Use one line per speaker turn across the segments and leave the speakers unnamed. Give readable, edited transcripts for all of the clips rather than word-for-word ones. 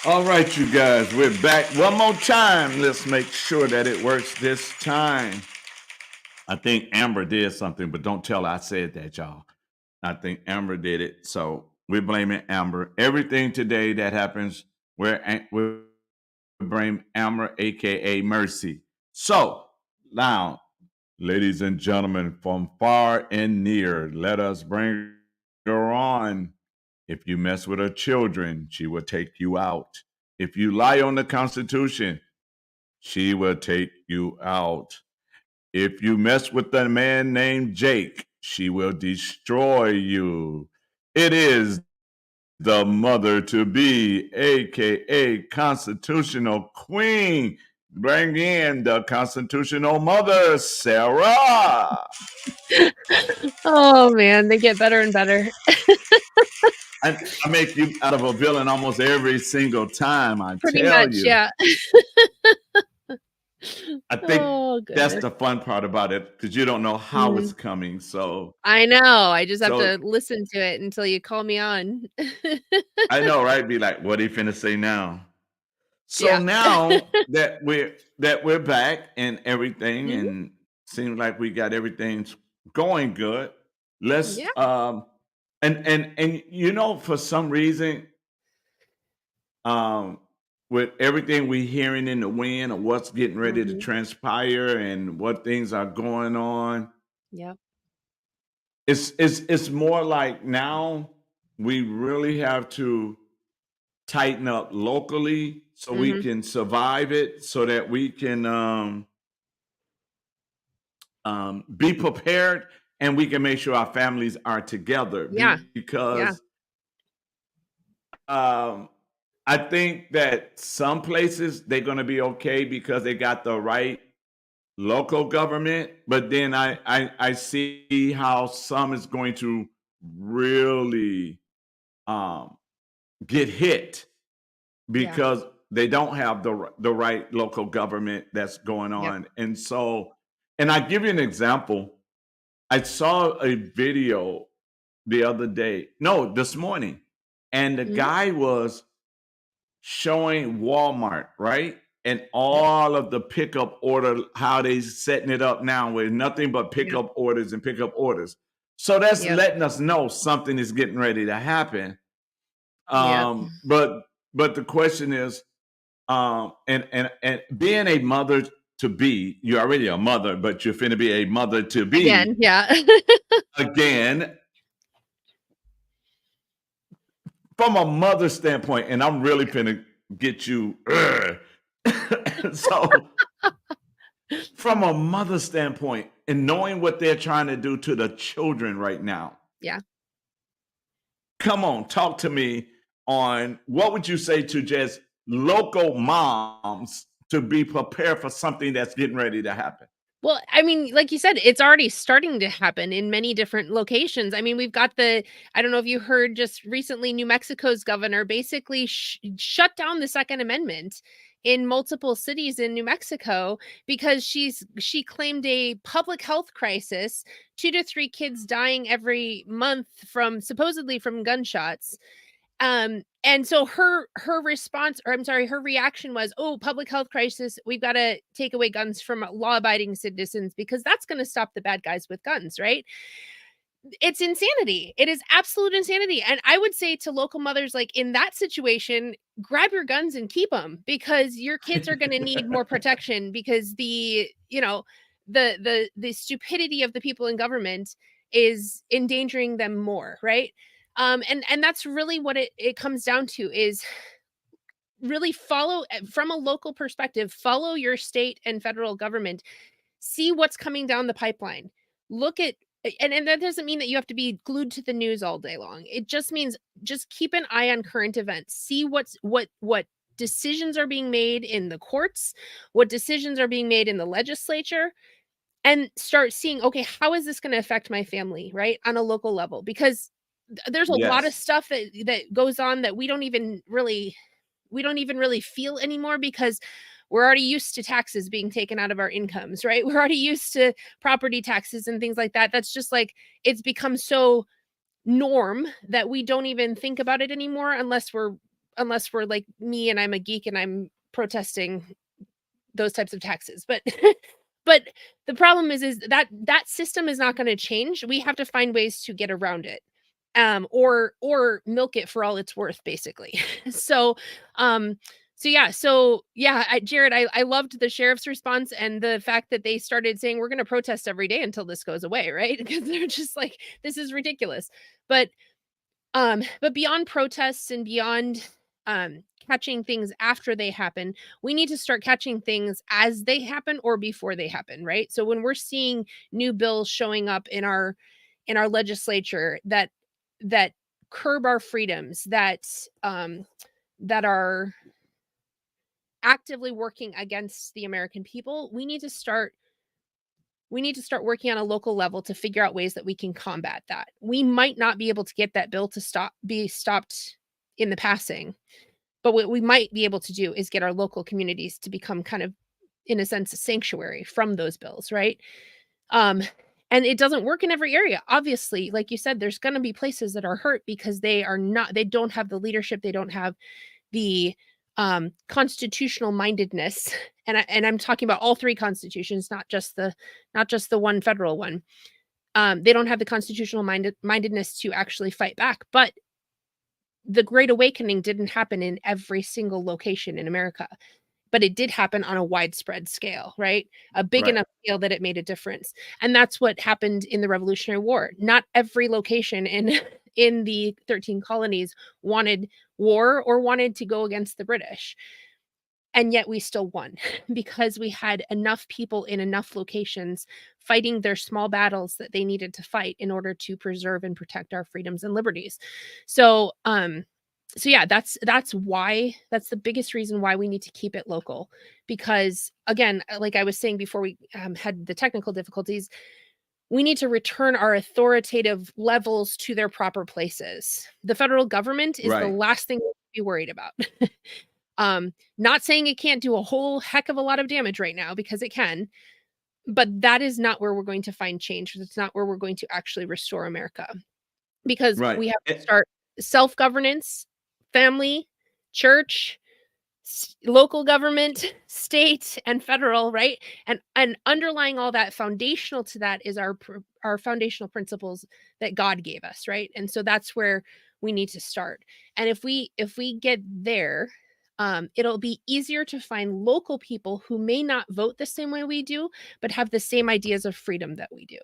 All right, you guys, we're back one more time. Let's make sure that it works this time. I think Amber did something, but don't tell her I said that, y'all. I think Amber did it. So we're blaming Amber. Everything today that happens, we're blame Amber, aka Mercy. So now, ladies and gentlemen, from far and near, let us bring her on. If you mess with her children, she will take you out. If you lie on the Constitution, she will take you out. If you mess with a man named Jake, she will destroy you. It is the mother to be, aka Constitutional Queen. Bring in the Constitutional Mother, Sarah.
Oh man, they get better and better.
I make you out of a villain almost every single time. I
Pretty
tell
much,
you.
yeah.
I think
Oh,
that's
goodness.
the fun part about it because you don't know how it's coming. So
I know. I just have
so
to listen to it until you call me on.
I know, right? Be like, what are you finna say now? So
Yeah.
now that we're back and everything,
Mhm.
and seems like we got everything going good. Let's
Yeah.
and you know, for some reason, um, with everything we hearing in the wind of what's getting ready to
Mhm.
transpire and what things are going on,
Yep.
it's more like now we really have to tighten up locally so we
Mhm.
can survive it, so that we can be prepared and we can make sure our families are together
Yeah. Yeah.
because um, I think that some places they're going to be okay because they got the right local government, but then I see how some is going to really um, get hit
Yeah.
because they don't have the right local government that's going
Yep.
on. And so, and I give you an example. I saw a video the other day, no, this morning, and the
Mhm.
guy was showing Walmart, right? And
Yep.
all of the pickup order, how they setting it up now with nothing but
Yep.
pickup orders and pickup orders. So that's
Yep.
letting us know something is getting ready to happen.
Yep.
But the question is, and being a mother to be, you're already a mother, but you're finna be a mother to
Again,
be
yeah.
again from a mother standpoint, and I'm really finna get you. So, from a mother standpoint, and knowing what they're trying to do to the children right now,
Yeah.
come on, talk to me on what would you say to just local moms to be prepared for something that's getting ready to happen?
Well, I mean, like you said, it's already starting to happen in many different locations. I mean, we've got I don't know if you heard just recently, New Mexico's governor basically shut down the Second Amendment in multiple cities in New Mexico because she claimed a public health crisis, 2 to 3 kids dying every month from supposedly from gunshots. And so her response, or I'm sorry, her reaction was, "Oh, public health crisis. We've got to take away guns from law-abiding citizens because that's going to stop the bad guys with guns," right? It's insanity. It is absolute insanity. And I would say to local mothers, like in that situation, grab your guns and keep them because your kids are going to need more protection because the stupidity of the people in government is endangering them more, right? And that's really what it comes down to is really follow from a local perspective, follow your state and federal government, see what's coming down the pipeline. Look at and that doesn't mean that you have to be glued to the news all day long. It just means just keep an eye on current events. See what decisions are being made in the courts, what decisions are being made in the legislature, and start seeing, okay, how is this going to affect my family, right? On a local level because there's a lot of
Yes.
stuff that goes on that we don't even really feel anymore because We're already used to taxes being taken out of our incomes, right? We're already used to property taxes and things like that. That's just like it's become so norm that we don't even think about it anymore unless we're like me and I'm a geek and I'm protesting those types of taxes. But but the problem is that that system is not going to change. We have to find ways to get around it. Or milk it for all it's worth, basically. so um Jared, I loved the sheriff's response and the fact that they started saying we're going to protest every day until this goes away, right? Because they're just like, this is ridiculous. But beyond protests and beyond catching things after they happen, we need to start catching things as they happen or before they happen, right? So when we're seeing new bills showing up in our legislature that curb our freedoms, that are actively working against the American people, we need to start working on a local level to figure out ways that we can combat that. We might not be able to get that bill to be stopped in the passing, but what we might be able to do is get our local communities to become kind of, in a sense, a sanctuary from those bills, right? Um, and it doesn't work in every area. Obviously, like you said, there's going to be places that are hurt because they don't have the leadership, they don't have the constitutional mindedness. And I'm talking about all three constitutions, not just the one federal one. They don't have the constitutional mindedness to actually fight back. But the Great Awakening didn't happen in every single location in America, but it did happen on a widespread scale, right? A big
Right.
enough scale that it made a difference. And that's what happened in the Revolutionary War. Not every location in in the 13 colonies wanted war or wanted to go against the British. And yet we still won because we had enough people in enough locations fighting their small battles that they needed to fight in order to preserve and protect our freedoms and liberties. So, yeah, that's the biggest reason why we need to keep it local. Because again, like I was saying before we had the technical difficulties, we need to return our authoritative levels to their proper places. The federal government is the
Right.
last thing we should be worried about. Not saying it can't do a whole heck of a lot of damage right now, because it can, but that is not where we're going to find change. It's not where we're going to actually restore America, because
Right.
we have to start self-governance, family, church, local government, state, and federal, right? And underlying all that, foundational to that, is our foundational principles that God gave us, right? And so that's where we need to start. And if we get there, it'll be easier to find local people who may not vote the same way we do, but have the same ideas of freedom that we do.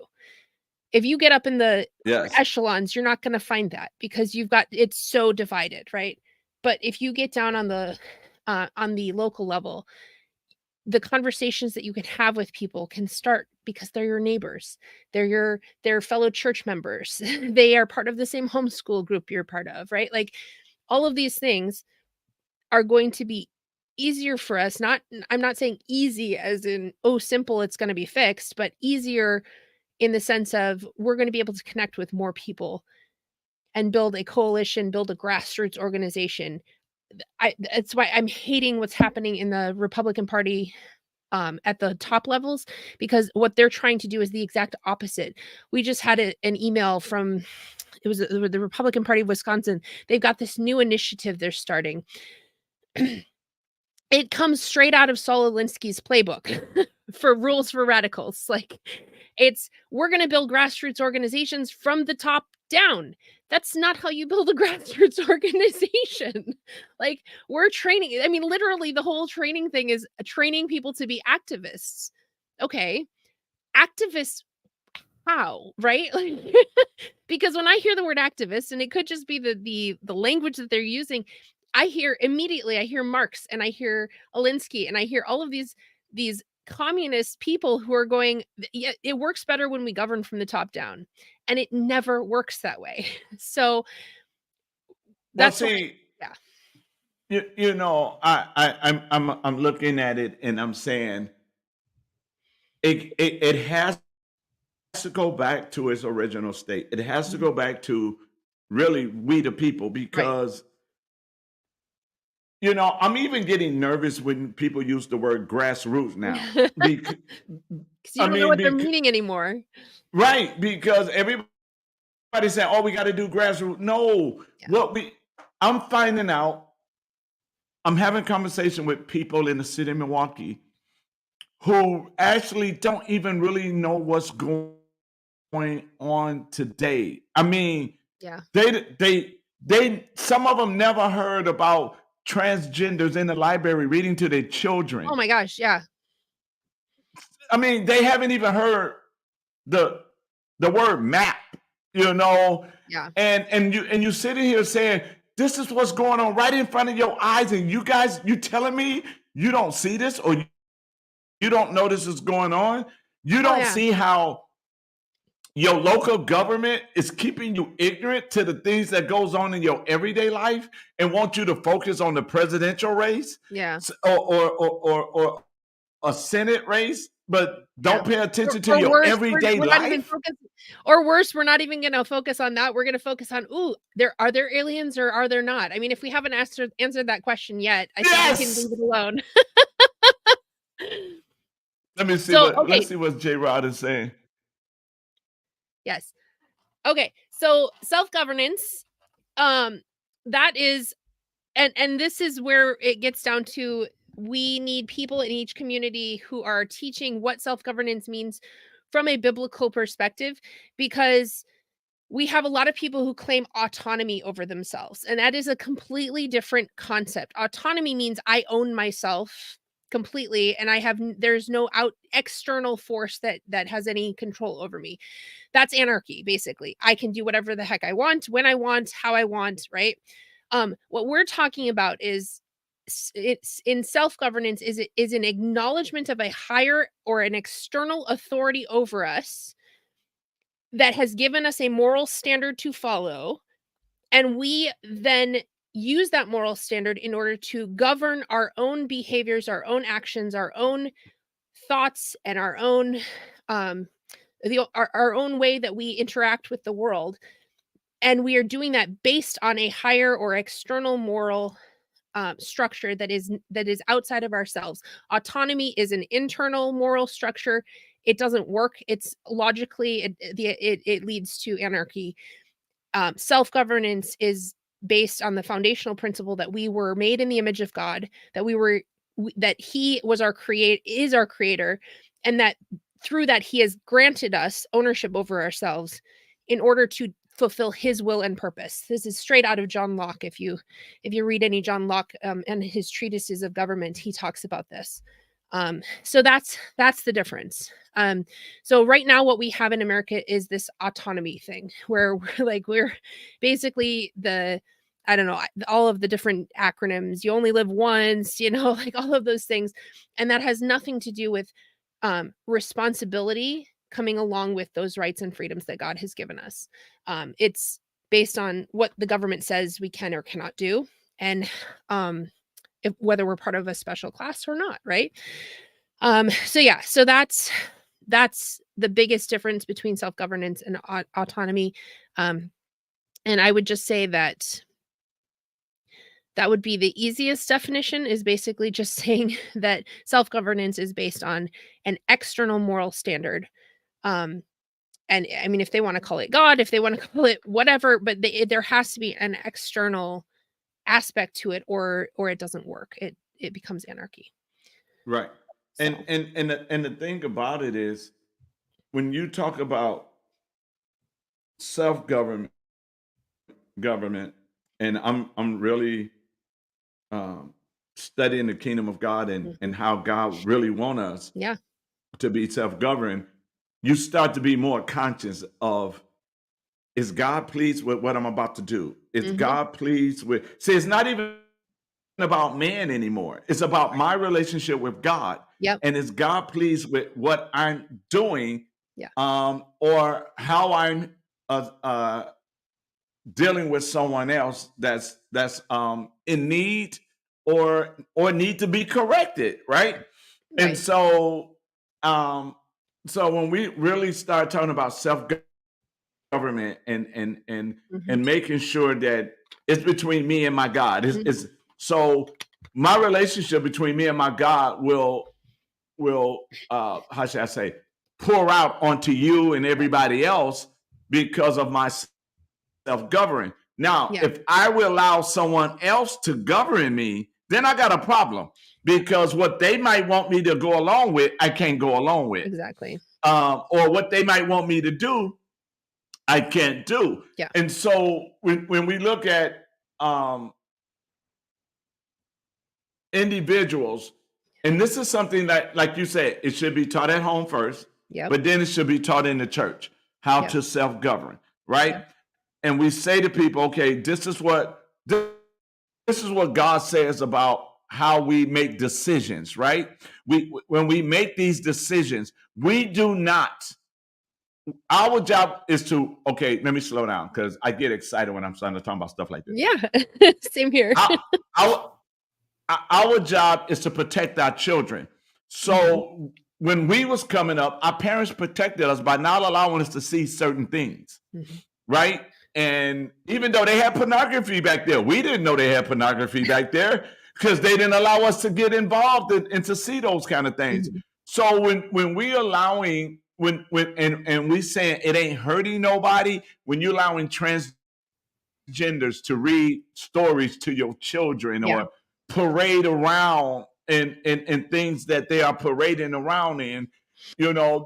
If you get up in the
Yes.
echelons, you're not going to find that, because it's so divided, right? But if you get down on the local level, the conversations that you can have with people can start because they're your neighbors. They're fellow church members. They are part of the same homeschool group you're part of, right? Like, all of these things are going to be easier for us. I'm not saying easy as in, oh, simple, it's going to be fixed, but easier in the sense of we're going to be able to connect with more people and build a coalition, build a grassroots organization. That's why I'm hating what's happening in the Republican Party at the top levels, because what they're trying to do is the exact opposite. We just had an email from, it was the Republican Party of Wisconsin. They've got this new initiative they're starting. It comes straight out of Saul Alinsky's playbook for Rules for Radicals. Like, we're going to build grassroots organizations from the top down. That's not how you build a grassroots organization. Like, we're training. I mean, literally, the whole training thing is training people to be activists. Okay, activists, how, right? Like, because when I hear the word activist, and it could just be the language that they're using, I hear Marx, and I hear Alinsky, and I hear all of these communist people who are going, yeah, it works better when we govern from the top down, and it never works that way. So
Well,
that's why,
see,
yeah.
I'm looking at it and I'm saying it has to go back to its original state. It has to
Mhm.
go back to really we the people,
Right.
because I'm even getting nervous when people use the word grassroots now.
Because you
I
don't know
mean,
what they're meaning anymore.
right, because everybody's saying, "Oh, we got to do grassroots." No,
Yeah.
I'm finding out. I'm having conversation with people in the city of Milwaukee who actually don't even really know what's going on today. I mean,
Yeah.
some of them never heard about transgenders in the library reading to their children.
Oh my gosh. Yeah.
I mean, they haven't even heard the word map,
Yeah.
and you sitting here saying this is what's going on right in front of your eyes, and you telling me you don't see this, or you don't know this is going on. You
Oh
don't
yeah.
see how your local government is keeping you ignorant to the things that goes on in your everyday life and want you to focus on the presidential race,
Yeah.
or a Senate race, but
Yeah.
don't pay attention to
Or
your
worse,
everyday
we're not even
life.
focused, or worse, we're not even gonna focus on that. We're gonna focus on, "Ooh, are there aliens or are there not?" I mean, if we haven't answered that question yet, I think we can
Yes.
leave it alone. So,
Let's
okay.
see what J Rod is saying.
Yes. Okay. So, self-governance, that is, and this is where it gets down to, we need people in each community who are teaching what self-governance means from a biblical perspective, because we have a lot of people who claim autonomy over themselves, and that is a completely different concept. Autonomy means I own myself completely, and there's no external force that has any control over me. That's anarchy, basically. I can do whatever the heck I want, when I want, how I want, right? What we're talking about is, it's in self-governance, is an acknowledgement of a higher or an external authority over us that has given us a moral standard to follow, and we then use that moral standard in order to govern our own behaviors, our own actions, our own thoughts, and our own our own way that we interact with the world. And we are doing that based on a higher or external moral structure that is outside of ourselves. Autonomy is an internal moral structure. It doesn't work. It's logically, it leads to anarchy. Self-governance is based on the foundational principle that we were made in the image of God, that He was is our creator, and that through that He has granted us ownership over ourselves in order to fulfill His will and purpose. This is straight out of John Locke. If you read any John Locke and his treatises of government, he talks about this. So that's the difference. So right now what we have in America is this autonomy thing where we're basically I don't know, all of the different acronyms. You only live once, like all of those things. And that has nothing to do with responsibility coming along with those rights and freedoms that God has given us. It's based on what the government says we can or cannot do, and whether we're part of a special class or not, right? So yeah, so that's the biggest difference between self-governance and autonomy. And I would just say that would be the easiest definition, is basically just saying that self-governance is based on an external moral standard. And I mean, if they want to call it God, if they want to call it whatever, but there has to be an external aspect to it, or it doesn't work. It becomes anarchy.
Right.
So
And the thing about it is, when you talk about self-government government, and I'm really studying the kingdom of God and how God really want us
yeah,
to be self-governed, you start to be more conscious of, is God pleased with what I'm about to do? Is God pleased with, see, it's not even about man anymore. It's about my relationship with God.
yep,
And is God pleased with what I'm doing,
yeah,
or how I'm dealing with someone else that's in need, or need to be corrected, right? And
right,
so when we really start talking about self government and
mhm,
making sure that it's between me and my God,
mhm,
it's so my relationship between me and my God will how should I say, pour out onto you and everybody else because of my self-governing. Now,
Yeah,
if I will allow someone else to govern me, then I got a problem because what they might want me to go along with, I can't go along with.
exactly.
Or what they might want me to do, I can't do.
Yeah.
And so when we look at um, individuals, and this is something that, like you said, it should be taught at home first,
Yep.
but then it should be taught in the church how
Yep.
to self-govern, right?
Yep.
And we say to people, okay, this is what God says about how we make decisions, right? When we make these decisions, we do not. Our job is to, okay, let me slow down because I get excited when I'm starting to talk about stuff like this.
Yeah. Same here.
Our, our job is to protect our children. So when we was coming up, our parents protected us by not allowing us to see certain things, right? And even though they had pornography back there, we didn't know they had pornography back there because they didn't allow us to get involved and to see those kind of things. So when we allowing and we saying it ain't hurting nobody, when you're allowing transgenders to read stories to your children or parade around and things that they are parading around in, now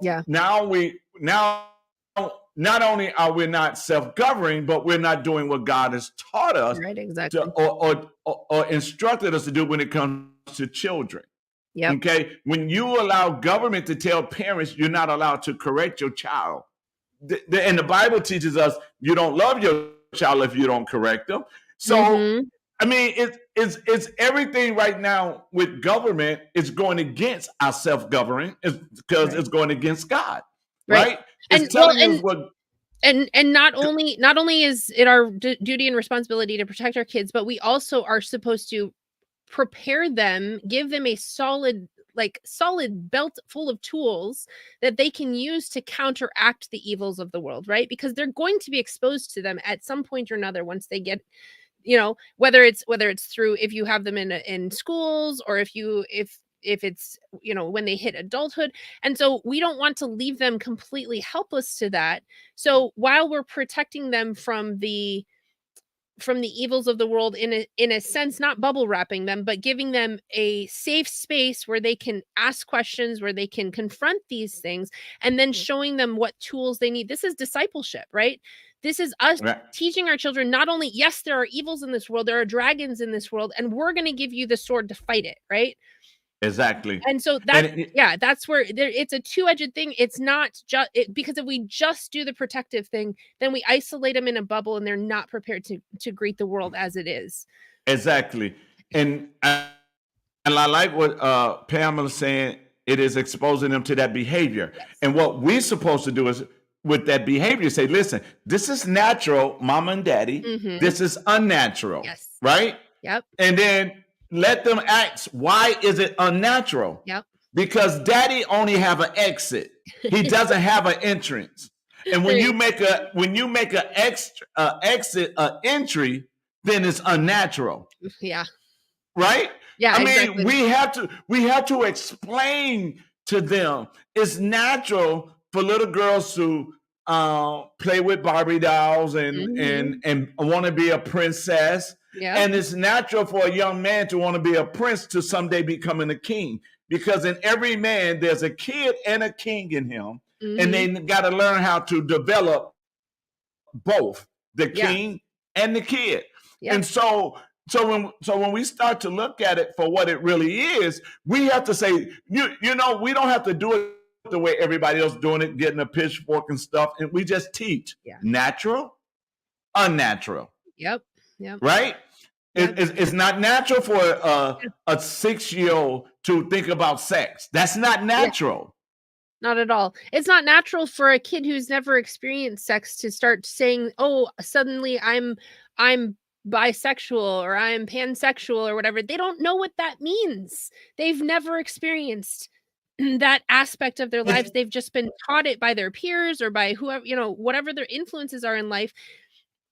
not only are we not self-governing, but we're not doing what God has taught us
Right, exactly.
or instructed us to do when it comes to children.
Yep.
Okay, when you allow government to tell parents you're not allowed to correct your child, and the Bible teaches us you don't love your child if you don't correct them. So I mean, it's everything right now with government is going against our self-governing because it's going against God, right? It's telling us what.
And not only is it our duty and responsibility to protect our kids, but we also are supposed to prepare them, give them a solid belt full of tools that they can use to counteract the evils of the world, right? Because they're going to be exposed to them at some point or another once they get, whether it's through, if you have them in schools, or if it's when they hit adulthood. And so we don't want to leave them completely helpless to that. So while we're protecting them from the evils of the world, in a sense, not bubble wrapping them, but giving them a safe space where they can ask questions, where they can confront these things, and then showing them what tools they need. This is discipleship, right? This is us teaching our children not only, yes, there are evils in this world, there are dragons in this world, and we're going to give you the sword to fight it, right?
Exactly.
And so that's where it's a two-edged thing. It's not just because if we just do the protective thing, then we isolate them in a bubble and they're not prepared to greet the world as it is.
Exactly. And I like what Pamela's saying. It is exposing them to that behavior. Yes. And what we're supposed to do is, with that behavior, say, listen, this is natural, mama and daddy. This is unnatural.
Yes.
Right?
Yep.
And then let them ask, why is it unnatural?
Yep.
Because daddy only have an exit. He doesn't have an entrance. And when you make an exit, entry, then it's unnatural.
Yeah.
Right?
Yeah.
I mean,
exactly.
we have to explain to them it's natural for little girls to play with Barbie dolls and want to be a princess.
Yeah.
And it's natural for a young man to want to be a prince to someday becoming a king, because in every man there's a kid and a king in him, and they got to learn how to develop both the king and the kid. Yeah. And so when we start to look at it for what it really is, we have to say, we don't have to do it the way everybody else doing it, getting a pitchfork and stuff, and we just teach natural, unnatural.
Yep.
Right? Yep. It's not natural for a 6-year-old to think about sex. That's not natural.
Not at all. It's not natural for a kid who's never experienced sex to start saying, "Oh, suddenly I'm bisexual or I'm pansexual or whatever." They don't know what that means. They've never experienced that aspect of their lives. They've just been taught it by their peers or by whoever, whatever their influences are in life.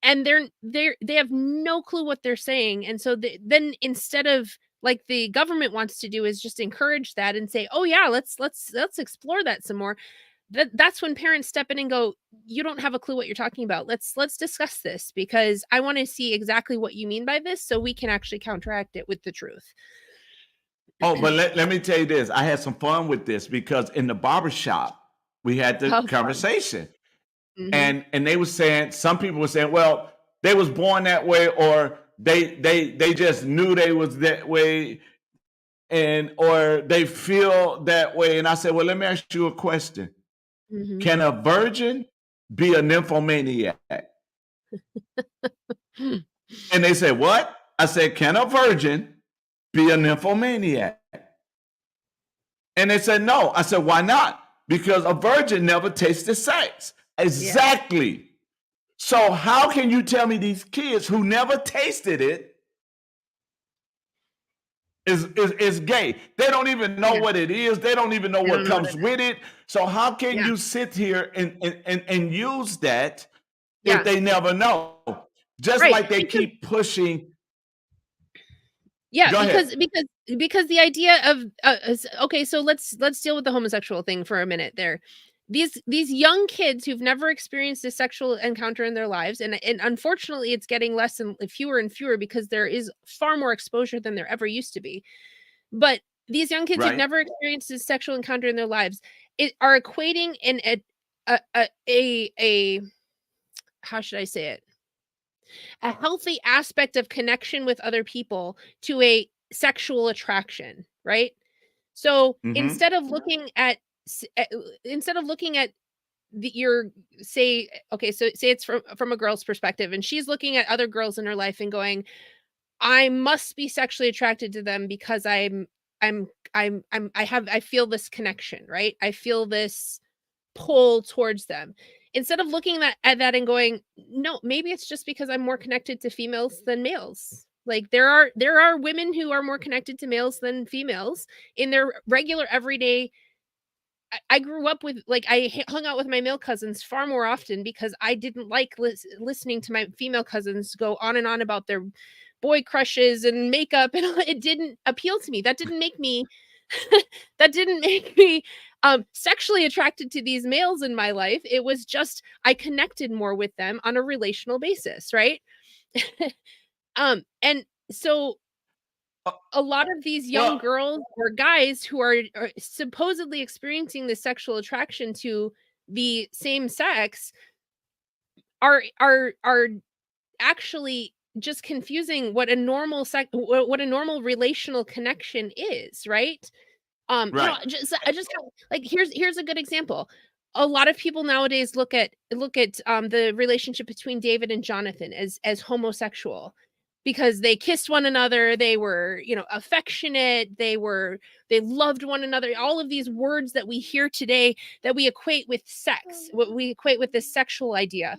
And they have no clue what they're saying. And so then instead of like the government wants to do is just encourage that and say, "Oh yeah, let's explore that some more." That's when parents step in and go, "You don't have a clue what you're talking about. Let's discuss this because I want to see exactly what you mean by this so we can actually counteract it with the truth."
Oh, but let me tell you this. I had some fun with this because in the barbershop, we had the
How fun.
conversation.
Mhm.
And they were saying, some people were saying, well, they was born that way, or they just knew they was that way, and or they feel that way. And I said, well, let me ask you a question.
Mhm.
Can a virgin be a nymphomaniac? And they said, what? I said, can a virgin be a nymphomaniac? And they said, no. I said, why not? Because a virgin never tasted sex.
Yeah.
Exactly. So how can you tell me these kids who never tasted it is gay? They don't even know
Yeah.
what it is. They don't even know
They
what
don't know what
comes
it
with
is.
it. So how can
Yeah.
you sit here and use that if
Yeah.
they never know? Just
Right.
like they
Because
keep pushing.
yeah,
Go ahead.
because the idea of okay, so let's deal with the homosexual thing for a minute there. These young kids who've never experienced a sexual encounter in their lives, and unfortunately it's getting less and fewer because there is far more exposure than there ever used to be. But these young kids who've
Right.
never experienced a sexual encounter in their lives are equating a how should I say it? A healthy aspect of connection with other people to a sexual attraction, right? So
Mm-hmm.
instead of looking at your say okay, so say it's from a girl's perspective and she's looking at other girls in her life and going, I must be sexually attracted to them because I feel this connection, right? I feel this pull towards them. Instead of looking at that and going, "No, maybe it's just because I'm more connected to females than males." Like there are women who are more connected to males than females in their regular everyday. I grew up with like hung out with my male cousins far more often because I didn't like listening to my female cousins go on and on about their boy crushes and makeup and it didn't appeal to me. That didn't make me that didn't make me sexually attracted to these males in my life. It was just I connected more with them on a relational basis, right? And so
Uh,
a lot of these young
well,
girls or guys who are supposedly experiencing this sexual attraction to the same sex are actually just confusing what a what a normal relational connection is, right?
right.
Just I just like here's a good example. A lot of people nowadays look at the relationship between David and Jonathan as homosexual because they kissed one another, they were, affectionate, they loved one another. All of these words that we hear today that we equate with sex, what we equate with this sexual idea.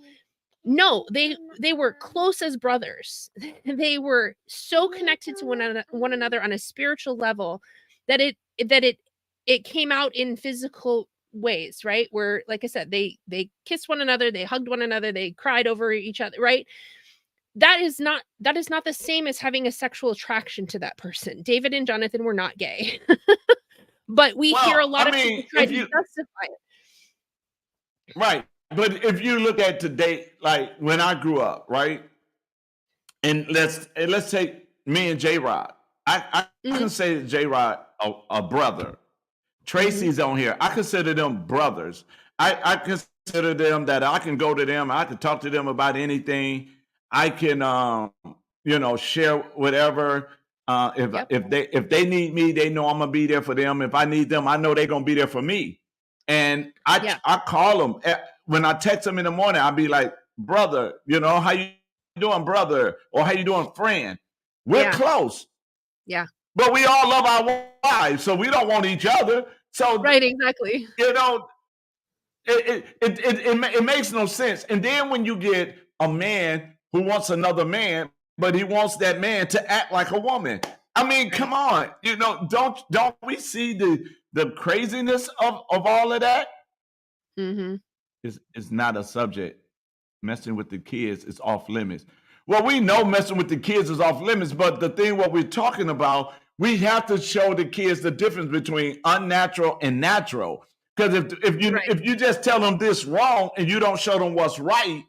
No, they were close as brothers. They were so connected to one another on a spiritual level that it came out in physical ways, right? Where, like I said, they kissed one another, they hugged one another, they cried over each other, right? That is not the same as having a sexual attraction to that person. David and Jonathan were not gay. But we hear a
Well,
lot
I
of people
mean,
try to justify it.
right. But if you look at today, like when I grew up, right? And let's take me and J Rod. I
Mhm,
consider J Rod a brother.
mhm.
Tracy's on here. I consider them brothers. I consider them that I can go to them. I can talk to them about anything. I can share whatever.
Yep.
If they need me, they know I'm gonna be there for them. If I need them, I know they're gonna be there for me. And
Yeah.
I call them when I text them in the morning. I'll be like, brother, how you doing, brother, or how you doing, friend? We're
Yeah.
close,
Yeah.
but we all love our wives, so we don't want each other. So
Right, exactly.
you know, it makes no sense. And then when you get a man who wants another man, but he wants that man to act like a woman. I mean,
Right.
come on, don't we see the craziness of all of that?
Mhm.
It's not a subject. Messing with the kids is off limits. Well, we know messing with the kids is off limits, but the thing what we're talking about, We have to show the kids the difference between unnatural and natural. Because if you just tell them this wrong and you don't show them what's right,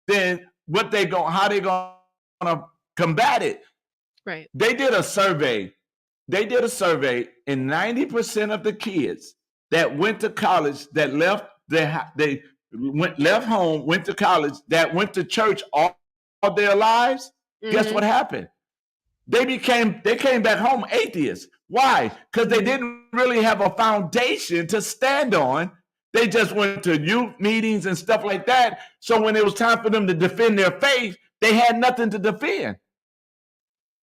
then how they gonna combat it?
Right.
They did a survey. And 90% of the kids that went to college, that left left home, went to college, that went to church all their lives. Guess what happened? They came back home atheists. Why? Because they didn't really have a foundation to stand on. They just went to youth meetings and stuff like that. So when it was time for them to defend their faith, they had nothing to defend.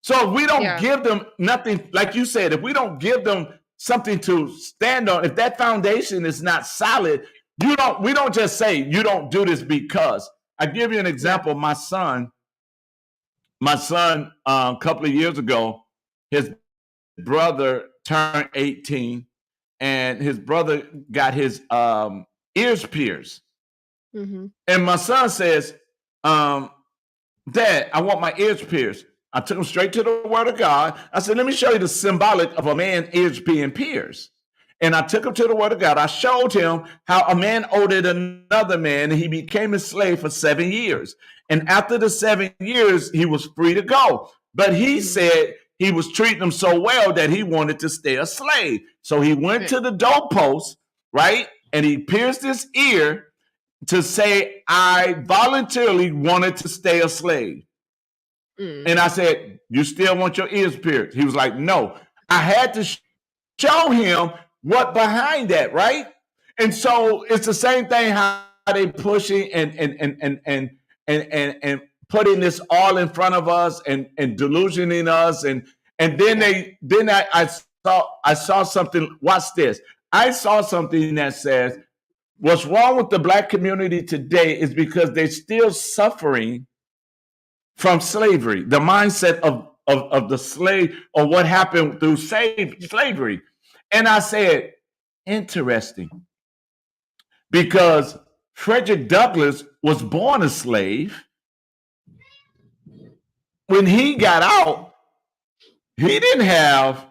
So if we don't give them nothing, like you said, if we don't give them something to stand on, if that foundation is not solid, we don't just say you don't do this because. I give you an example. My son, a couple of years ago, his brother turned 18, and his brother got his ears pierced. And my son says, Dad, I want my ears pierced. I took him straight to the Word of God. I said, let me show you the symbolic of a man's ears being pierced. And I took him to the Word of God. I showed him how a man owed another man, and he became a slave for 7 years. And after the 7 years, he was free to go. But he said he was treating him so well that he wanted to stay a slave. So he went to the doorpost, right? And he pierced his ear to say, I voluntarily wanted to stay a slave. And I said, you still want your ears pierced? He was like, no. I had to show him what behind that, right? And so it's the same thing how they pushing and putting this all in front of us and delusioning us. And then I saw something. Watch this. I saw something that says what's wrong with the Black community today is because they're still suffering from slavery, the mindset of the slave, or what happened through slavery. And I said, interesting, because Frederick Douglass was born a slave. When he got out, he didn't have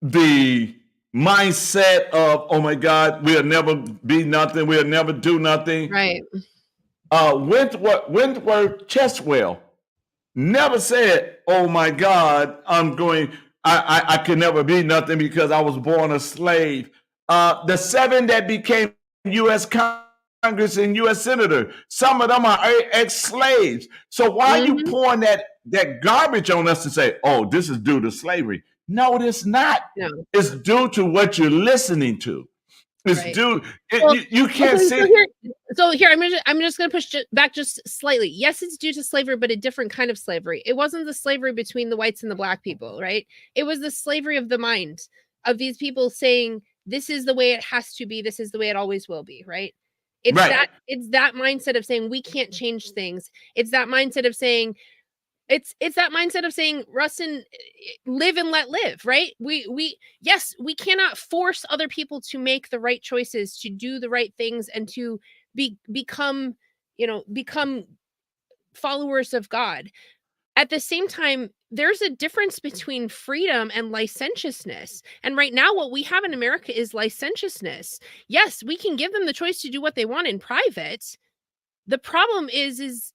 the mindset of, oh my God, we'll never be nothing, we'll never do nothing.
Right.
Wentworth Cheswell never said, oh my God, I can never be nothing because I was born a slave. The 7 that became U.S. Congress and U.S. Senator, some of them are ex-slaves. So why are you pouring that garbage on us to say, oh, this is due to slavery? No, it's not. No. It's due to what you're listening to. It's due. You can't see.
So here, I'm just going to push back just slightly. Yes, it's due to slavery, but a different kind of slavery. It wasn't the slavery between the whites and the Black people, right? It was the slavery of the mind of these people saying, this is the way it has to be. This is the way it always will be, right? It's that mindset of saying we can't change things. It's that mindset of saying, Rustin, live and let live, right? We cannot force other people to make the right choices, to do the right things, and to become followers of God. At the same time, there's a difference between freedom and licentiousness. And right now, what we have in America is licentiousness. Yes, we can give them the choice to do what they want in private. The problem is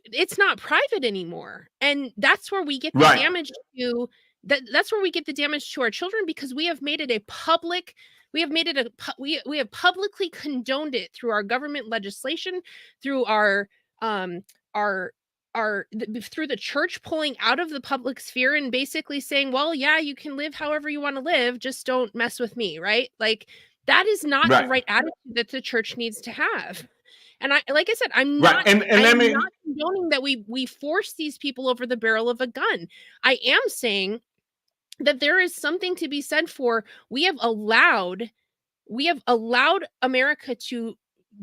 it's not private anymore. And that's where we get the damage to that's where we get the damage to our children, because we have made it a public, we have publicly condoned it through our government legislation, through through the church pulling out of the public sphere and basically saying, well, yeah, you can live however you want to live, just don't mess with me, right? Like, that is not the right attitude that the church needs to have. And like I said, I'm not condoning that we force these people over the barrel of a gun. I am saying that there is something to be said for, we have allowed America to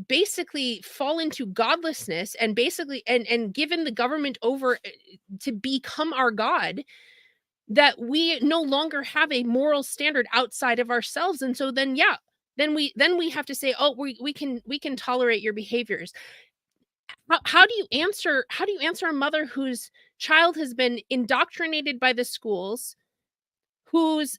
basically fall into godlessness and basically and given the government over to become our God, that we no longer have a moral standard outside of ourselves. And so then we have to say, oh, we can tolerate your behaviors. How do you answer a mother whose child has been indoctrinated by the schools,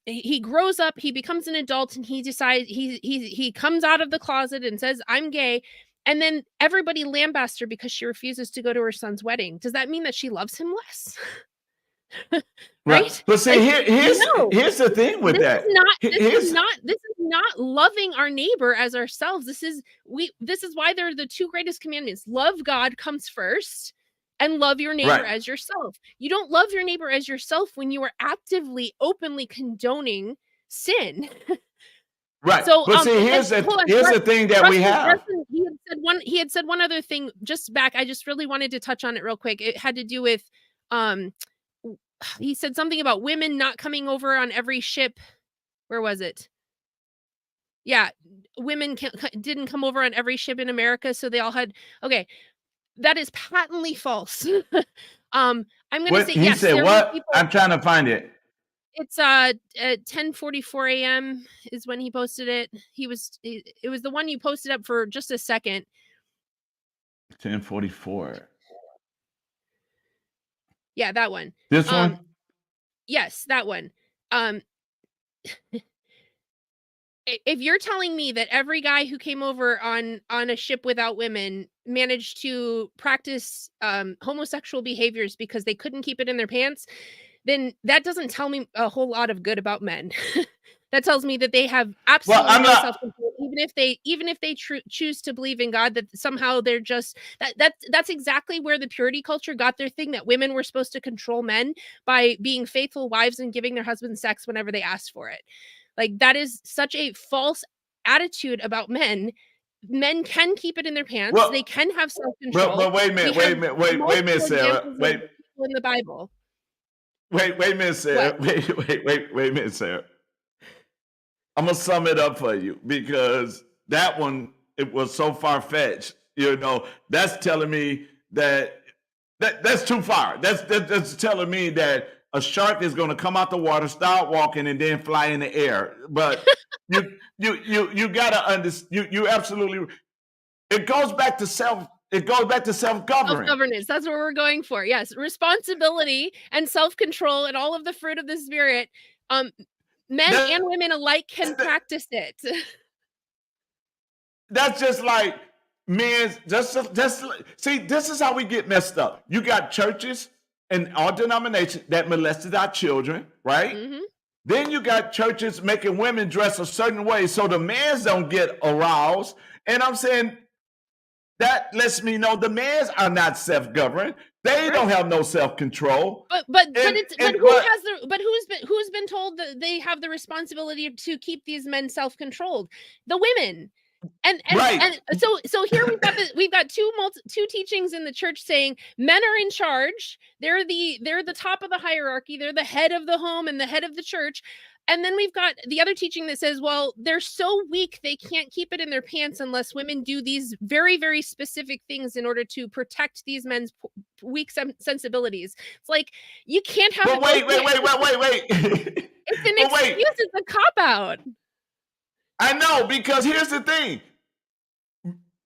he grows up, he becomes an adult, and he decides he comes out of the closet and says, "I'm gay." And then everybody lambasts her because she refuses to go to her son's wedding. Does that mean that she loves him less? Right?
But see,
Like, no.
here's the thing with that.
This is not loving our neighbor as ourselves. This is why they're the two greatest commandments. Love God comes first, and love your neighbor
Right.
as yourself. You don't love your neighbor as yourself when you are actively, openly condoning sin.
Right.
So,
But see,
and
here's
then hold on,
the thing that we have.
Rustin, he had said one other thing just back. I just really wanted to touch on it real quick. It had to do with he said something about women not coming over on every ship. Where was it? Yeah, women didn't come over on every ship in America, so they all had. Okay, that is patently false. I'm going to say
He
yes.
said what? I'm trying to find it.
It's at 10:44 a.m. is when he posted it. It was the one you posted up for just a second.
10:44.
Yeah, that one.
This one?
Yes, that one. If you're telling me that every guy who came over on a ship without women managed to practice homosexual behaviors because they couldn't keep it in their pants, then that doesn't tell me a whole lot of good about men. That tells me that they have absolutely no self-control, even if they choose to believe in God, that somehow they're just that's exactly where the purity culture got their thing, that women were supposed to control men by being faithful wives and giving their husbands sex whenever they asked for it. Like, that is such a false attitude about men. Men can keep it in their pants. They can have self-control.
But wait a minute, Sarah. Wait
in the Bible.
Wait a minute, Sarah. Wait a minute, Sarah. I'm gonna sum it up for you, because that one, it was so far-fetched. That's telling me that's too far. That's telling me that a shark is going to come out the water, start walking, and then fly in the air. But you gotta understand. You absolutely. It goes back to self. It goes back to self-governance.
Self-governance. That's what we're going for. Yes, responsibility and self-control and all of the fruit of the spirit. Men and women alike can practice it.
That's just like men. Just see. This is how we get messed up. You got churches and all denominations that molested our children, right? Mm-hmm. Then you got churches making women dress a certain way so the men don't get aroused. And I'm saying that lets me know the men are not self-governed. They don't have no self-control.
Who's been told that they have the responsibility to keep these men self-controlled? The women. And so here we've got two teachings in the church saying men are in charge. They're the top of the hierarchy. They're the head of the home and the head of the church. And then we've got the other teaching that says, well, they're so weak they can't keep it in their pants unless women do these very, very specific things in order to protect these men's weak sensibilities. It's like, you can't have.
But wait.
It's an excuse. It's a cop-out.
I know, because here's the thing.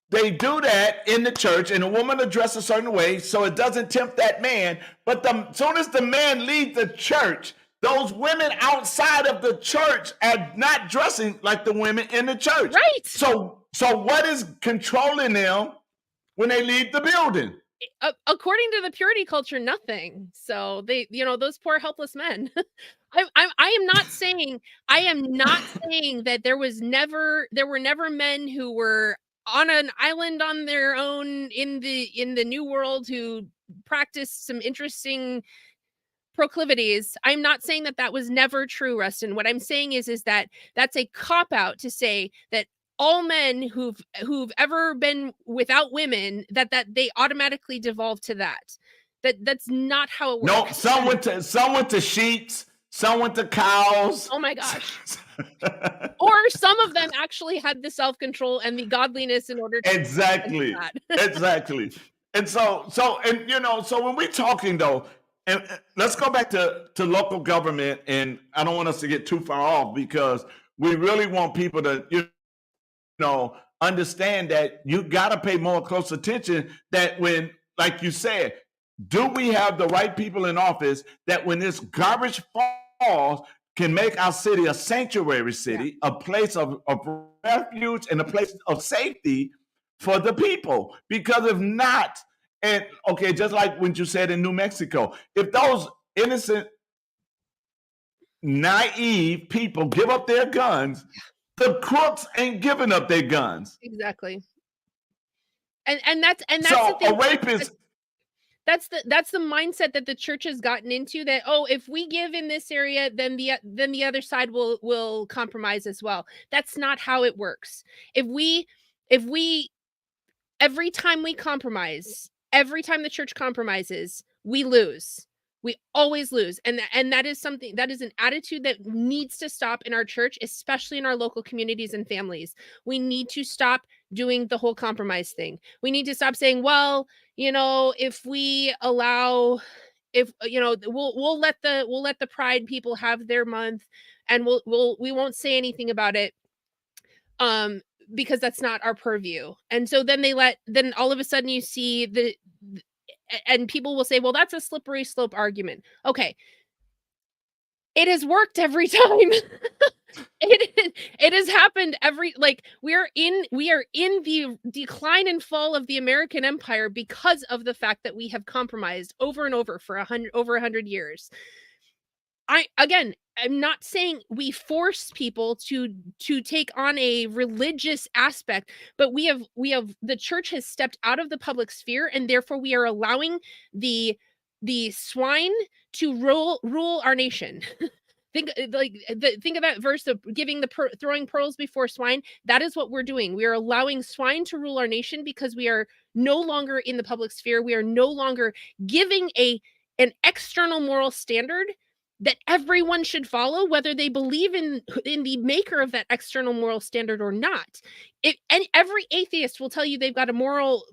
They do that in the church, and a woman will dress a certain way so it doesn't tempt that man. But as soon as the man leaves the church, those women outside of the church are not dressing like the women in the church.
Right.
So what is controlling them when they leave the building?
According to the purity culture, nothing. So they, those poor helpless men. I am not saying that there were never men who were on an island on their own in the New World who practiced some interesting proclivities. I'm not saying that was never true, Rustin. What I'm saying is that that's a cop-out to say that all men who've ever been without women, that they automatically devolve to that. That's not how it works.
No, some went to sheets, some went to cows.
Oh my gosh. Or some of them actually had the self-control and the godliness in order to
exactly. And so when we're talking though, and let's go back to local government, and I don't want us to get too far off, because we really want people to understand that you got to pay more close attention, that when, like you said, do we have the right people in office, that when this garbage falls, can make our city a sanctuary city, a place of refuge and a place of safety for the people. Because if not, and okay, just like when you said in New Mexico, if those innocent, naive people give up their guns, the crooks ain't giving up their guns.
Exactly. And that's
So
the thing.
a rapist.
That's the mindset that the church has gotten into, that, oh, if we give in this area, then the other side will compromise as well. That's not how it works. If we every time we compromise, every time the church compromises, we lose. We always lose. And that is something, that is an attitude that needs to stop in our church, especially in our local communities and families. We need to stop doing the whole compromise thing. We need to stop saying, well, if we allow, if we'll let the pride people have their month, and we won't say anything about it, because that's not our purview. And so then then all of a sudden you see and people will say, well, that's a slippery slope argument. Okay. It has worked every time. It has happened we are in the decline and fall of the American empire because of the fact that we have compromised over and over for over 100 years. I'm not saying we force people to take on a religious aspect, but the church has stepped out of the public sphere, and therefore we are allowing the swine to rule our nation. Think of that verse of throwing pearls before swine. That is what we're doing. We are allowing swine to rule our nation because we are no longer in the public sphere. We are no longer giving an external moral standard that everyone should follow, whether they believe in the maker of that external moral standard or not. And every atheist will tell you they've got a moral